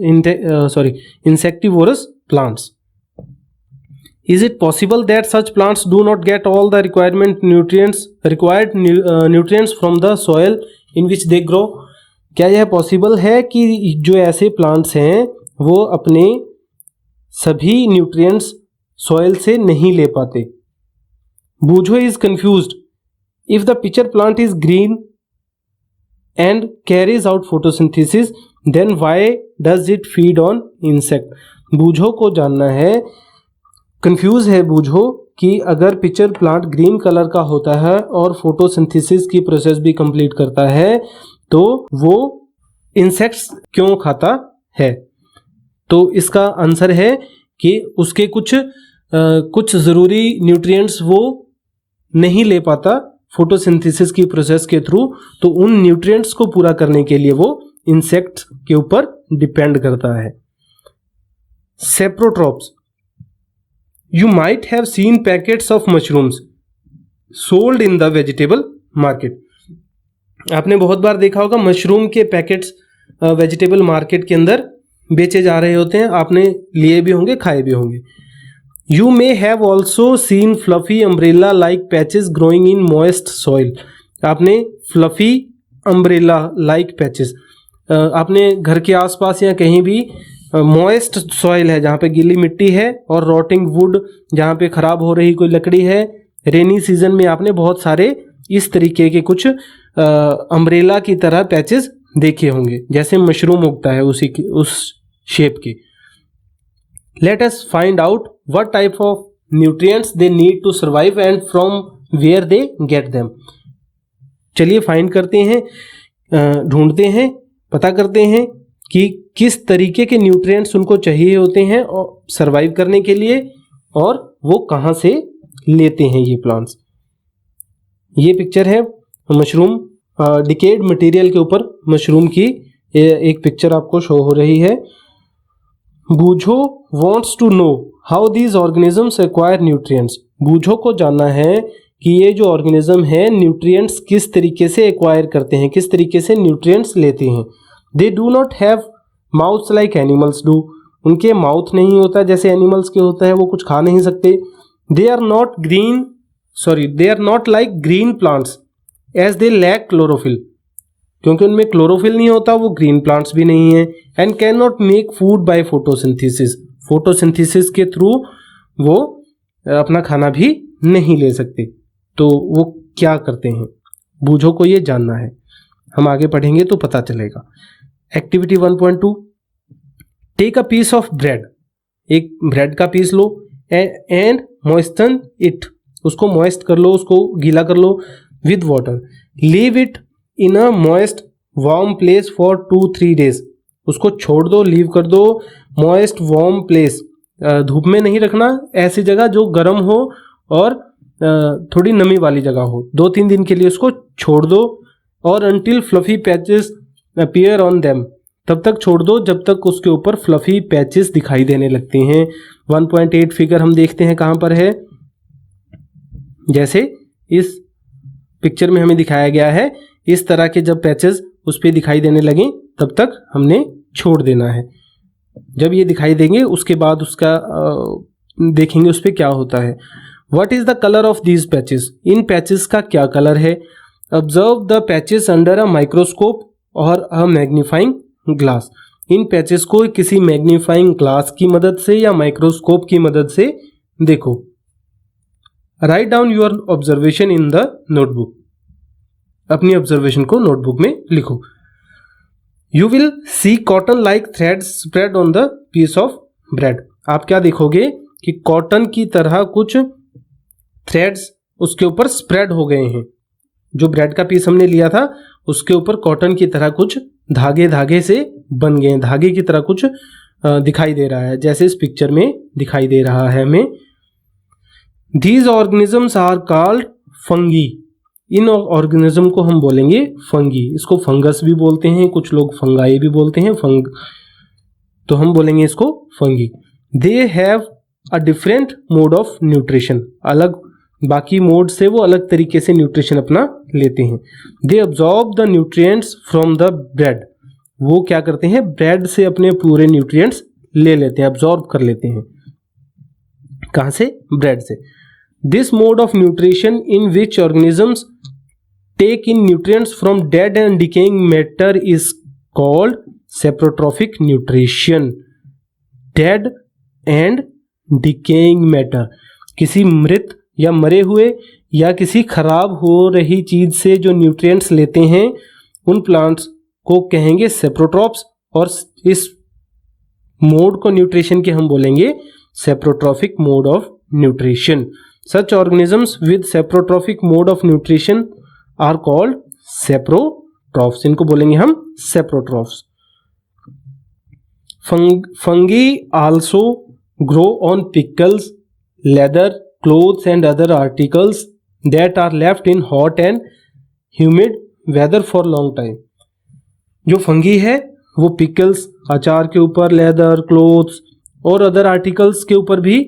plants. Is it possible that such plants do not get all the required nutrients from the soil in which they grow? क्या यह पॉसिबल है कि जो ऐसे प्लांट्स हैं वो अपने सभी न्यूट्रिएंट्स सॉइल से नहीं ले पाते? Boojho is confused, if the pitcher plant is green and carries out photosynthesis, then why does it feed on insect? बूझो को जानना है, कंफ्यूज है बूझो कि अगर पिक्चर प्लांट ग्रीन कलर का होता है और फोटोसिंथेसिस की प्रोसेस भी कंप्लीट करता है तो वो इंसेक्ट्स क्यों खाता है? तो इसका आंसर है कि उसके कुछ ज़रूरी न्यूट्रिएंट्स वो नहीं ले पाता फोटोसिंथेसिस की प्रोसेस के थ्रू, तो उन न्यूट्रिएंट्स को पूरा करने के लिए वो इंसेक्ट के ऊपर डिपेंड करता है। Saprotrophs, you might have scene packets of mushrooms sold in the vegetable market. आपने बहुत बार देखा होगा मशरूम के पैकेट्स वेजिटेबल मार्केट के अंदर बेचे जा रहे होते हैं, आपने लिए भी होंगे, खाए भी होंगे। You may have also seen fluffy umbrella like patches growing in moist soil. आपने fluffy umbrella like patches आपने घर के आसपास या कहीं भी moist soil है जहाँ पे गीली मिट्टी है और rotting wood जहाँ पे खराब हो रही कोई लकड़ी है, रेनी सीजन में आपने बहुत सारे इस तरीके के कुछ अम्ब्रेला की तरह पैचेस देखे होंगे, जैसे मशरूम उगता है उस शेप के। Let us find out what type of nutrients they need to survive and from where they get them. चलिए फाइंड करते हैं, ढूंढते हैं, पता करते हैं कि किस तरीके के न्यूट्रिएंट्स उनको चाहिए होते हैं और सरवाइव करने के लिए, और वो कहाँ से लेते हैं ये प्लांट्स। ये पिक्चर है मशरूम, डिकेड मटेरियल के ऊपर मशरूम की एक पिक्चर आपको शो हो रही है। बूझो wants to know how these organisms acquire nutrients. बूझो को जानना है कि ये जो ऑर्गेनिज्म है न्यूट्रिएंट्स किस तरीके से एक्वायर करते हैं, किस तरीके से न्यूट्रिएंट्स लेते हैं। They do not have mouths like animals do, उनके माउथ नहीं होता जैसे एनिमल्स के होता है, वो कुछ खा नहीं सकते। They are not like green plants as they lack chlorophyll, क्योंकि उनमें क्लोरोफिल नहीं होता, वो ग्रीन प्लांट्स भी नहीं है। And can not make food by photosynthesis, photosynthesis के थ्रू वो अपना खाना भी नहीं ले सकते। तो वो क्या करते हैं, बूझो को ये जानना है, हम आगे पढ़ेंगे तो पता चलेगा। Activity 1.2, take a piece of bread, एक ब्रेड का पीस लो एंड मॉइस्टन इट, उसको मॉइस्ट कर लो, उसको गीला कर लो with water, leave it in a moist warm place for 2-3 days, उसको छोड़ दो, लीव कर दो मॉइस्ट वार्म प्लेस, धूप में नहीं रखना, ऐसी जगह जो गर्म हो और थोड़ी नमी वाली जगह हो। 2-3 दिन के लिए उसको छोड़ दो, और until fluffy patches appear on them, तब तक छोड़ दो जब तक उसके ऊपर फ्लफी पैचेस दिखाई देने लगते हैं। 1.8 फिगर हम देखते हैं कहाँ पर है, जैसे इस पिक्चर में हमें दिखाया गया है, इस तरह के जब पैचेस उस पर दिखाई देने लगे तब तक हमने छोड़ देना है। जब ये दिखाई देंगे उसके बाद उसका देखेंगे उस पर क्या होता है। What is the colour of these patches, in patches का क्या कलर है। Observe the patches under a microscope और अ मैग्नीफाइंग ग्लास, इन पैचेस को किसी मैग्नीफाइंग ग्लास की मदद से या माइक्रोस्कोप की मदद से देखो। Write down your observation in the notebook, अपनी ऑब्जर्वेशन को नोटबुक में लिखो। You will see cotton like threads spread on the piece of bread, आप क्या देखोगे कि कॉटन की तरह कुछ थ्रेड्स उसके ऊपर स्प्रेड हो गए हैं। जो ब्रेड का पीस हमने लिया था उसके ऊपर कॉटन की तरह कुछ धागे धागे से बन गए हैं, धागे की तरह कुछ दिखाई दे रहा है, जैसे इस पिक्चर में दिखाई दे रहा है हमें। These organisms are called fungi, इन ऑर्गेनिज्म को हम बोलेंगे फंगी, इसको फंगस भी बोलते हैं, कुछ लोग फंगाई भी बोलते हैं, तो हम बोलेंगे इसको fungi. They have a different mode of nutrition, अलग बाकी मोड से वो अलग तरीके से न्यूट्रिशन अपना लेते हैं। They absorb the nutrients from the bread, वो क्या करते हैं ब्रेड से अपने पूरे न्यूट्रिएंट्स ले लेते हैं, अब्जॉर्ब कर लेते हैं। कहां से, ब्रेड से। This mode of nutrition in which organisms take in nutrients from dead and decaying matter is called saprotrophic nutrition. Dead and decaying matter, किसी मृत या मरे हुए या किसी खराब हो रही चीज से जो न्यूट्रिएंट्स लेते हैं उन प्लांट्स को कहेंगे सेप्रोट्रॉप्स, और इस मोड को न्यूट्रिशन के हम बोलेंगे saprotrophic mode of nutrition. Such organisms with saprotrophic mode of nutrition are called saprotrophs, इनको बोलेंगे हम saprotrophs. Fungi also grow on pickles, leather, clothes and other articles that are left in hot and humid weather for long time। जो फंगी है वो पिकल्स, अचार के ऊपर, लेदर, क्लोथ्स और अदर आर्टिकल्स के ऊपर भी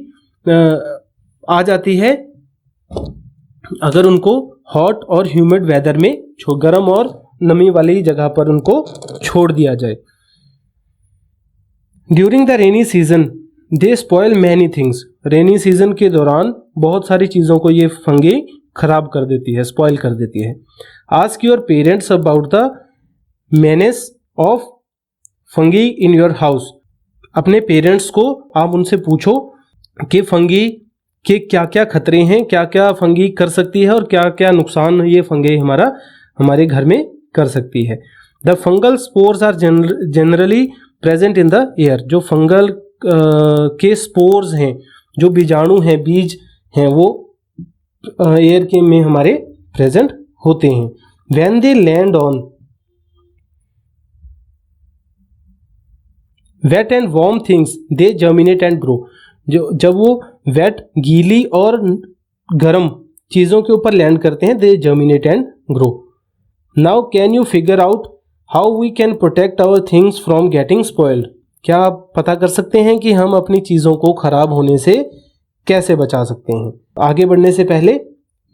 आ जाती है अगर उनको हॉट और ह्यूमिड वेदर में गर्म और नमी वाली जगह पर उनको छोड़ दिया जाए। During the rainy season they spoil many things, rainy season के दौरान बहुत सारी चीज़ों को ये फंगी खराब कर देती है, स्पॉइल कर देती है। Ask your parents about the menace of fungi in your house, अपने पेरेंट्स को आप उनसे पूछो कि फंगी के क्या क्या खतरे हैं, क्या क्या फंगी कर सकती है और क्या क्या नुकसान ये फंगी हमारे घर में कर सकती है। The fungal spores are generally present in the air, जो फंगल के स्पोर्स हैं, जो बीजाणु हैं, बीज हैं, वो एयर के में हमारे प्रेजेंट होते हैं। When they land on wet and warm things they germinate and grow, जब वो वेट, गीली और गर्म चीज़ों के ऊपर लैंड करते हैं, they germinate and grow. Now can you figure out how we can protect our things from getting spoiled, क्या आप पता कर सकते हैं कि हम अपनी चीज़ों को खराब होने से कैसे बचा सकते हैं। आगे बढ़ने से पहले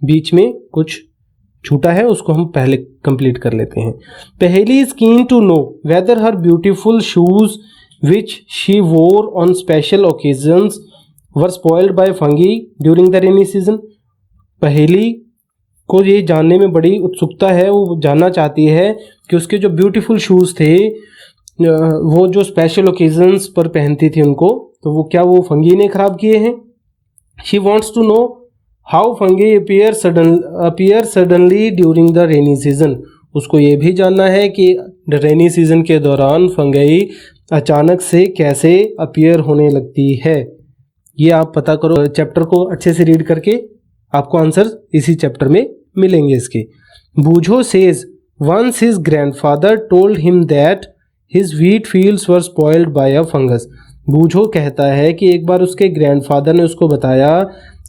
बीच में कुछ छूटा है उसको हम पहले कंप्लीट कर लेते हैं। Paheli is keen to know whether her beautiful shoes which she wore on special occasions were spoiled by fungi during the rainy season. Paheli को ये जानने में बड़ी उत्सुकता है, वो जानना चाहती है कि उसके जो ब्यूटीफुल शूज़ थे वो जो स्पेशल ओकेजन्स पर पहनती थी उनको, तो वो क्या वो फंगी ने खराब किए हैं। She wants to know how fungi appear suddenly during the rainy season, उसको ये भी जानना है कि रेनी सीजन के दौरान फंगी अचानक से कैसे अपीयर होने लगती है। ये आप पता करो, चैप्टर को अच्छे से रीड करके आपको आंसर इसी चैप्टर में मिलेंगे इसके। Boojho says once his grandfather told him that his wheat fields were spoiled by a fungus. Boojho कहता है कि एक बार उसके ग्रैंडफादर ने उसको बताया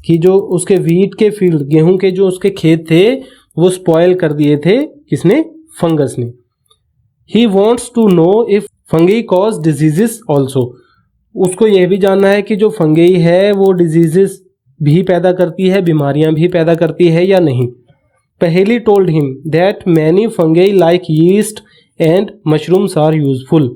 कि जो उसके व्हीट के फील्ड, गेहूं के जो उसके खेत थे वो स्पॉइल कर दिए थे, किसने, फंगस ने। He wants to know if fungi cause diseases also, उसको यह भी जानना है कि जो फंगी है वो डिजीजेस भी पैदा करती है, बीमारियां भी पैदा करती है या नहीं। Paheli told him that many fungi like yeast and mushrooms are useful.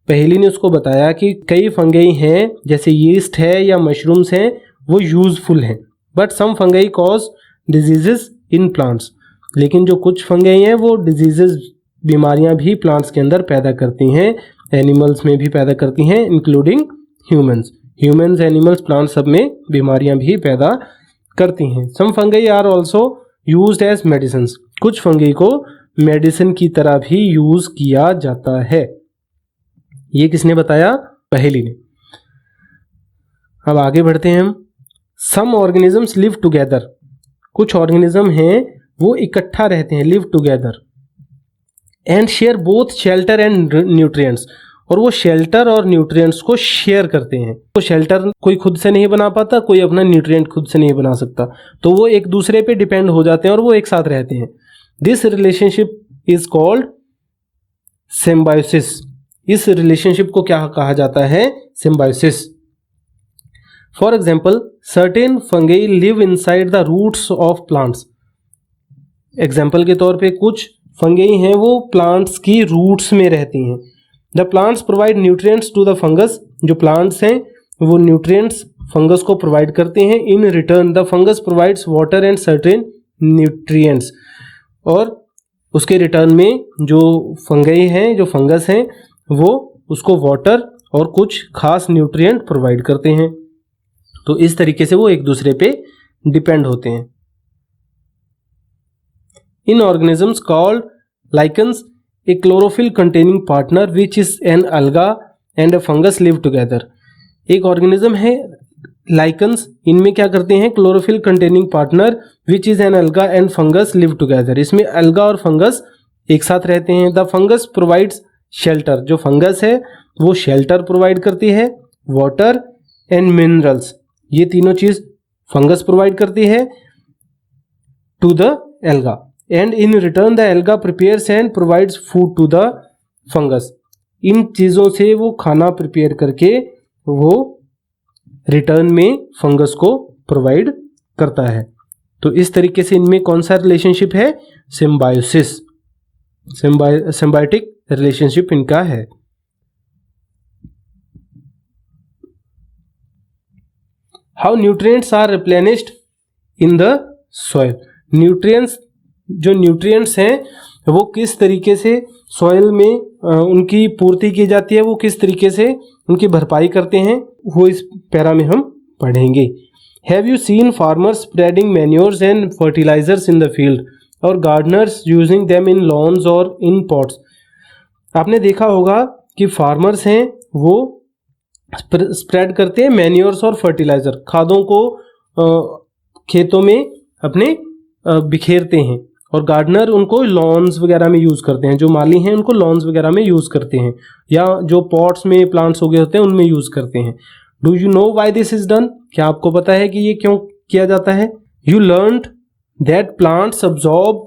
Paheli ने उसको बताया कि कई फंगई हैं जैसे यीस्ट है या मशरूम्स हैं वो यूजफुल हैं, but some fungi cause diseases in plants, लेकिन जो कुछ फंगई हैं वो डिजीजेस बीमारियां भी प्लांट्स के अंदर पैदा करती हैं, एनिमल्स में भी पैदा करती हैं, इंक्लूडिंग ह्यूमंस। एनिमल्स, प्लांट्स सब में बीमारियां भी पैदा करती हैं। Some fungi are also used as medicines, कुछ फंगी को मेडिसिन की तरह भी यूज किया जाता है। ये किसने बताया? पहेली ने। अब आगे बढ़ते हैं हम। सम ऑर्गेनिजम्स लिव टुगेदर, कुछ ऑर्गेनिज्म हैं वो इकट्ठा रहते हैं, live together, and share both shelter and nutrients, और वो शेल्टर और न्यूट्रिएंट्स को शेयर करते हैं। तो शेल्टर कोई खुद से नहीं बना पाता, कोई अपना न्यूट्रिएंट खुद से नहीं बना सकता, तो वो एक दूसरे पे डिपेंड हो जाते हैं और वो एक साथ रहते हैं। This relationship is called symbiosis. इस रिलेशनशिप को क्या कहा जाता है? Symbiosis. For example, certain fungi live inside the roots of plants. Example के तौर पे कुछ फंगई हैं वो प्लांट्स की रूट्स में रहती हैं। The plants provide nutrients to the fungus, जो प्लांट्स हैं वो न्यूट्रिएंट्स फंगस को प्रोवाइड करते हैं। In return the fungus provides water and certain nutrients, और उसके रिटर्न में जो फंगई हैं, जो फंगस हैं, वो उसको वाटर और कुछ खास न्यूट्रिएंट प्रोवाइड करते हैं। तो इस तरीके से वो एक दूसरे पे डिपेंड होते हैं। In organisms called lichens, a chlorophyll containing partner which is an alga and a fungus live together. एक ऑर्गेनिज्म है लाइकन्स, इनमें क्या करते हैं? Chlorophyll containing partner which is an alga and fungus live together. इसमें अलगा और फंगस एक साथ रहते हैं। द फंगस प्रोवाइड्स शेल्टर, जो फंगस है वो शेल्टर प्रोवाइड करती है, वाटर एंड मिनरल्स, ये तीनों चीज फंगस प्रोवाइड करती है to the alga, and in return the alga prepares and provides food to the fungus. इन चीजों से वो खाना प्रिपेयर करके वो रिटर्न में फंगस को प्रोवाइड करता है। तो इस तरीके से इनमें कौन सा रिलेशनशिप है? सिम्बायोसिस, सिम्बायोटिक रिलेशनशिप इनका है। How nutrients are replenished in the soil. Nutrients, जो न्यूट्रिएंट्स हैं वो किस तरीके से सॉइल में उनकी पूर्ति की जाती है, वो किस तरीके से उनकी भरपाई करते हैं, वो इस पैरा में हम पढ़ेंगे। Have you seen farmers spreading manures and fertilisers in the field or gardeners using them in lawns or in pots. आपने देखा होगा कि फार्मर्स हैं वो स्प्रेड करते हैं मैन्योर्स और फर्टिलाइजर, खादों को खेतों में अपने बिखेरते हैं, और गार्डनर उनको लॉन्स वगैरह में यूज़ करते हैं, जो माली हैं उनको लॉन्स वगैरह में यूज़ करते हैं, या जो पॉट्स में प्लांट्स हो गए होते हैं उनमें यूज़ करते हैं। Do you know why this is done? क्या आपको पता है कि ये क्यों किया जाता है? You learned that plants absorb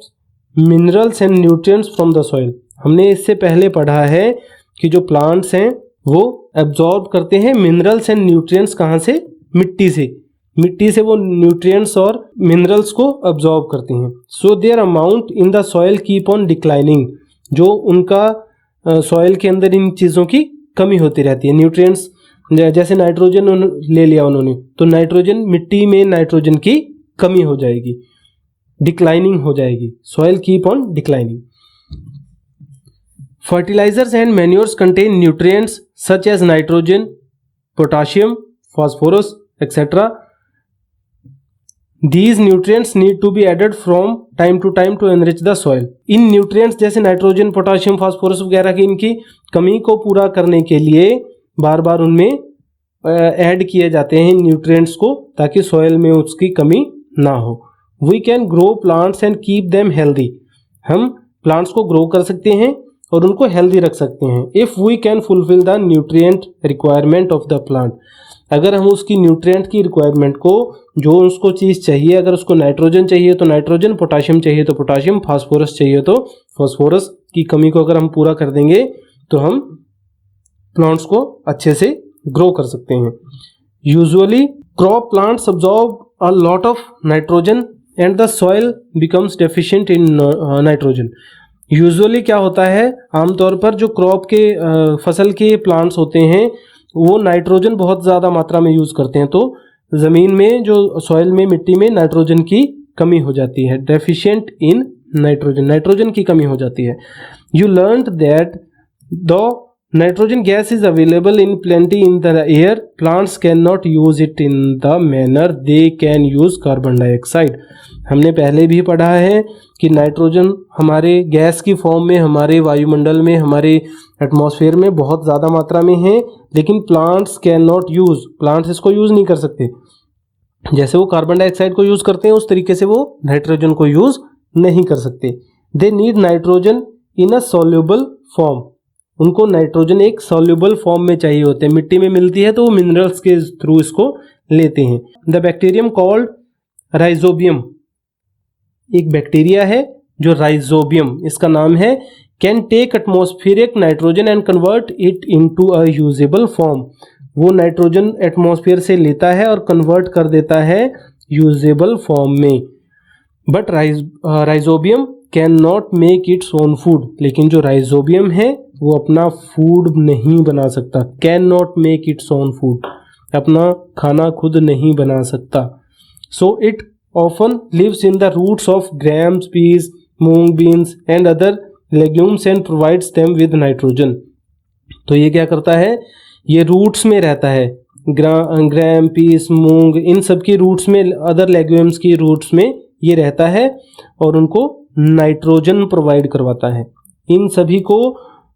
minerals and nutrients from the soil. हमने इससे पहले पढ़ा है कि जो प्लांट्स हैं वो एब्जॉर्ब करते हैं मिनरल्स एंड न्यूट्रिएंट्स कहाँ से? मिट्टी से। मिट्टी से वो न्यूट्रिएंट्स और मिनरल्स को अब्जॉर्ब करते हैं। So their amount in the soil keep on declining, जो उनका सॉइल के अंदर इन चीज़ों की कमी होती रहती है। न्यूट्रिएंट्स जैसे नाइट्रोजन ले लिया उन्होंने, तो नाइट्रोजन, मिट्टी में नाइट्रोजन की कमी हो जाएगी, डिक्लाइनिंग हो जाएगी, soil keep on declining. Fertilisers and manures contain nutrients such as nitrogen, potassium, phosphorus etcetera. These nutrients need to be added from time to time to enrich the soil. In nutrients जैसे नाइट्रोजन, पोटाशियम, फास्फोरस वगैरह की इनकी कमी को पूरा करने के लिए बार बार उनमें ऐड किए जाते हैं न्यूट्रिएंट्स को, ताकि सॉइल में उसकी कमी ना हो। We can grow plants and keep them healthy. हम प्लांट्स को ग्रो कर सकते हैं और उनको हेल्दी रख सकते हैं। If we can fulfill the nutrient requirement of the plant. अगर हम उसकी न्यूट्रिएंट की रिक्वायरमेंट को, जो उसको चीज़ चाहिए, अगर उसको नाइट्रोजन चाहिए तो नाइट्रोजन, पोटाशियम चाहिए तो पोटाशियम, फास्फोरस चाहिए तो फास्फोरस की कमी को अगर हम पूरा कर देंगे तो हम प्लांट्स को अच्छे से ग्रो कर सकते हैं। Usually crop plants absorb a lot of nitrogen and the soil becomes deficient in nitrogen. Usually क्या होता है, आमतौर पर जो क्रॉप के फसल के प्लांट्स होते हैं वो नाइट्रोजन बहुत ज़्यादा मात्रा में यूज़ करते हैं, तो ज़मीन में जो सॉइल में मिट्टी में नाइट्रोजन की कमी हो जाती है, डेफिशिएंट इन नाइट्रोजन की कमी हो जाती है। You learned that the nitrogen gas is available in plenty in the air, plants can not use it in the manner they can use carbon dioxide. हमने पहले भी पढ़ा है कि नाइट्रोजन हमारे गैस की फॉर्म में हमारे वायुमंडल में हमारे एटमॉस्फेयर में बहुत ज़्यादा मात्रा में है, लेकिन plants can not use, plants इसको यूज़ नहीं कर सकते। जैसे वो कार्बन डाइऑक्साइड को यूज़ करते हैं उस तरीके से वो नाइट्रोजन को यूज़ नहीं कर सकते। They need nitrogen in a soluble form, उनको नाइट्रोजन एक सॉल्युबल फॉर्म में चाहिए होते हैं, मिट्टी में मिलती है तो वो मिनरल्स के थ्रू इसको लेते हैं। द बैक्टीरियम कॉल्ड राइजोबियम, एक बैक्टीरिया है जो राइजोबियम इसका नाम है, can take atmospheric nitrogen and convert it into a usable form. वो नाइट्रोजन एटमॉस्फेयर से लेता है और कन्वर्ट कर देता है यूजेबल फॉर्म में। But Rhizobium can not make its own food, लेकिन जो राइजोबियम है वो अपना फूड नहीं बना सकता। Can not make its own food, अपना खाना खुद नहीं बना सकता। So it often lives in the roots of grams, peas, moong, beans and other legumes and provides them with nitrogen. तो ये क्या करता है, ये रूट्स में रहता है, ग्राम, पीस, मूंग, इन सब की रूट्स में, अदर लेग्यूम्स की रूट्स में ये रहता है और उनको नाइट्रोजन प्रोवाइड करवाता है। इन सभी को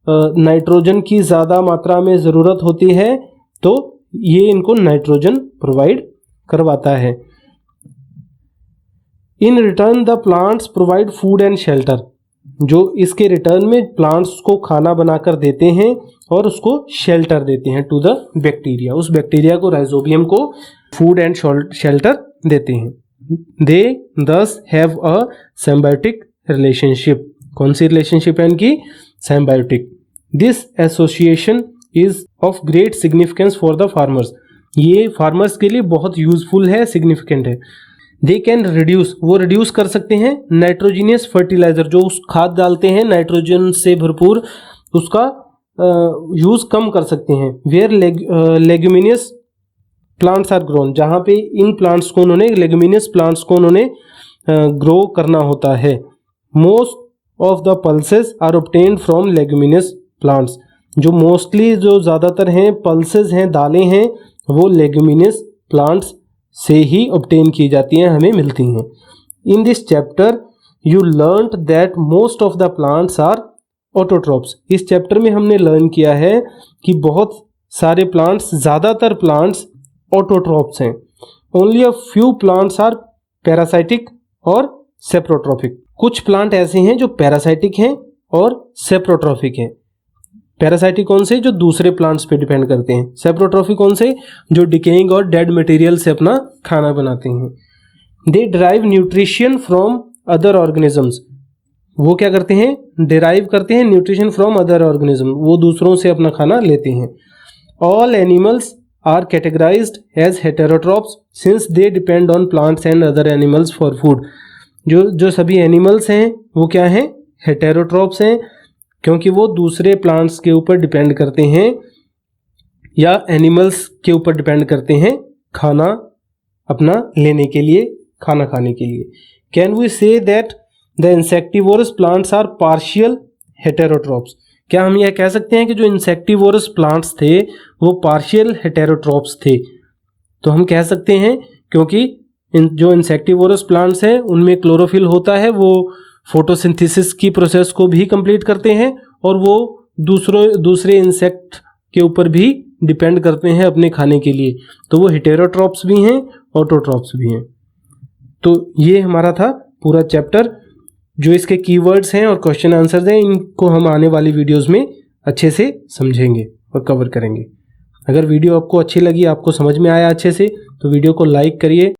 नाइट्रोजन की ज़्यादा मात्रा में ज़रूरत होती है तो ये इनको नाइट्रोजन प्रोवाइड करवाता है। इन return the plants provide food and shelter, जो इसके रिटर्न में प्लांट्स को खाना बनाकर देते हैं और उसको शेल्टर देते हैं टू द बैक्टीरिया, उस बैक्टीरिया को, राइजोबियम को फूड एंड शेल्टर देते हैं। दे दस हैव अ सिम्बायोटिक रिलेशनशिप, कौन सी रिलेशनशिप है इनकी, symbiotic. This association is of great significance for the farmers, ये फार्मर्स के लिए बहुत यूजफुल है, सिग्निफिकेंट है। दे कैन रिड्यूस, वो रिड्यूस कर सकते हैं नाइट्रोजीनियस फर्टिलाइजर, जो उस खाद डालते हैं नाइट्रोजन से भरपूर, उसका यूज कम कर सकते हैं। Where leguminous plants are grown, जहाँ पे इन प्लांट्स को उन्होंने, लेग्यूमिनियस प्लांट्स को उन्होंने ग्रो करना होता है। Most of the pulses are obtained from leguminous plants, जो मोस्टली, जो ज़्यादातर हैं पल्सेस हैं, दालें हैं, वो लेग्यूमिनियस प्लांट्स से ही ऑब्टेन की जाती हैं, हमें मिलती हैं। In this chapter you learned that most of the plants are autotrophs, इस चैप्टर में हमने लर्न किया है कि बहुत सारे प्लांट्स, ज़्यादातर प्लांट्स ऑटोट्रॉप्स हैं। Only a few plants are parasitic और सेप्रोट्रॉपिक, कुछ प्लांट ऐसे हैं जो पैरासाइटिक हैं और सेप्रोट्रॉपिक हैं। पैरासाइटिक कौन से, जो दूसरे प्लांट्स पे डिपेंड करते हैं। सेप्रोट्रॉफी कौन से, जो डिकेइंग और डेड मटेरियल से अपना खाना बनाते हैं। They derive nutrition from other organisms, वो क्या करते हैं, डिराइव करते हैं न्यूट्रिशन फ्रॉम अदर ऑर्गेनिज्म, वो दूसरों से अपना खाना लेते हैं। All animals are categorised as heterotrophs since they depend on plants and other animals for food, जो सभी एनिमल्स हैं वो क्या हैं, हेटेरोट्रॉप्स हैं, क्योंकि वो दूसरे प्लांट्स के ऊपर डिपेंड करते हैं या एनिमल्स के ऊपर डिपेंड करते हैं खाना अपना लेने के लिए, खाना खाने के लिए। Can we say that the insectivorous plants are partial heterotrophs, क्या हम यह कह सकते हैं कि जो इंसेक्टिवोरस प्लांट्स थे वो पार्शियल हेटेरोट्रॉप्स थे? तो हम कह सकते हैं, क्योंकि जो इंसेक्टिवोरस प्लांट्स हैं उनमें क्लोरोफिल होता है, वो फोटोसिंथेसिस की प्रोसेस को भी कंप्लीट करते हैं और वो दूसरे इंसेक्ट के ऊपर भी डिपेंड करते हैं अपने खाने के लिए, तो वो हेटेरोट्रॉप्स भी हैं, ऑटोट्रॉप्स भी हैं। तो ये हमारा था पूरा चैप्टर, जो इसके कीवर्ड्स हैं और क्वेश्चन आंसर्स हैं, इनको हम आने वाली वीडियोस में अच्छे से समझेंगे और कवर करेंगे। अगर वीडियो आपको अच्छी लगी, आपको समझ में आया अच्छे से, तो वीडियो को लाइक करिए।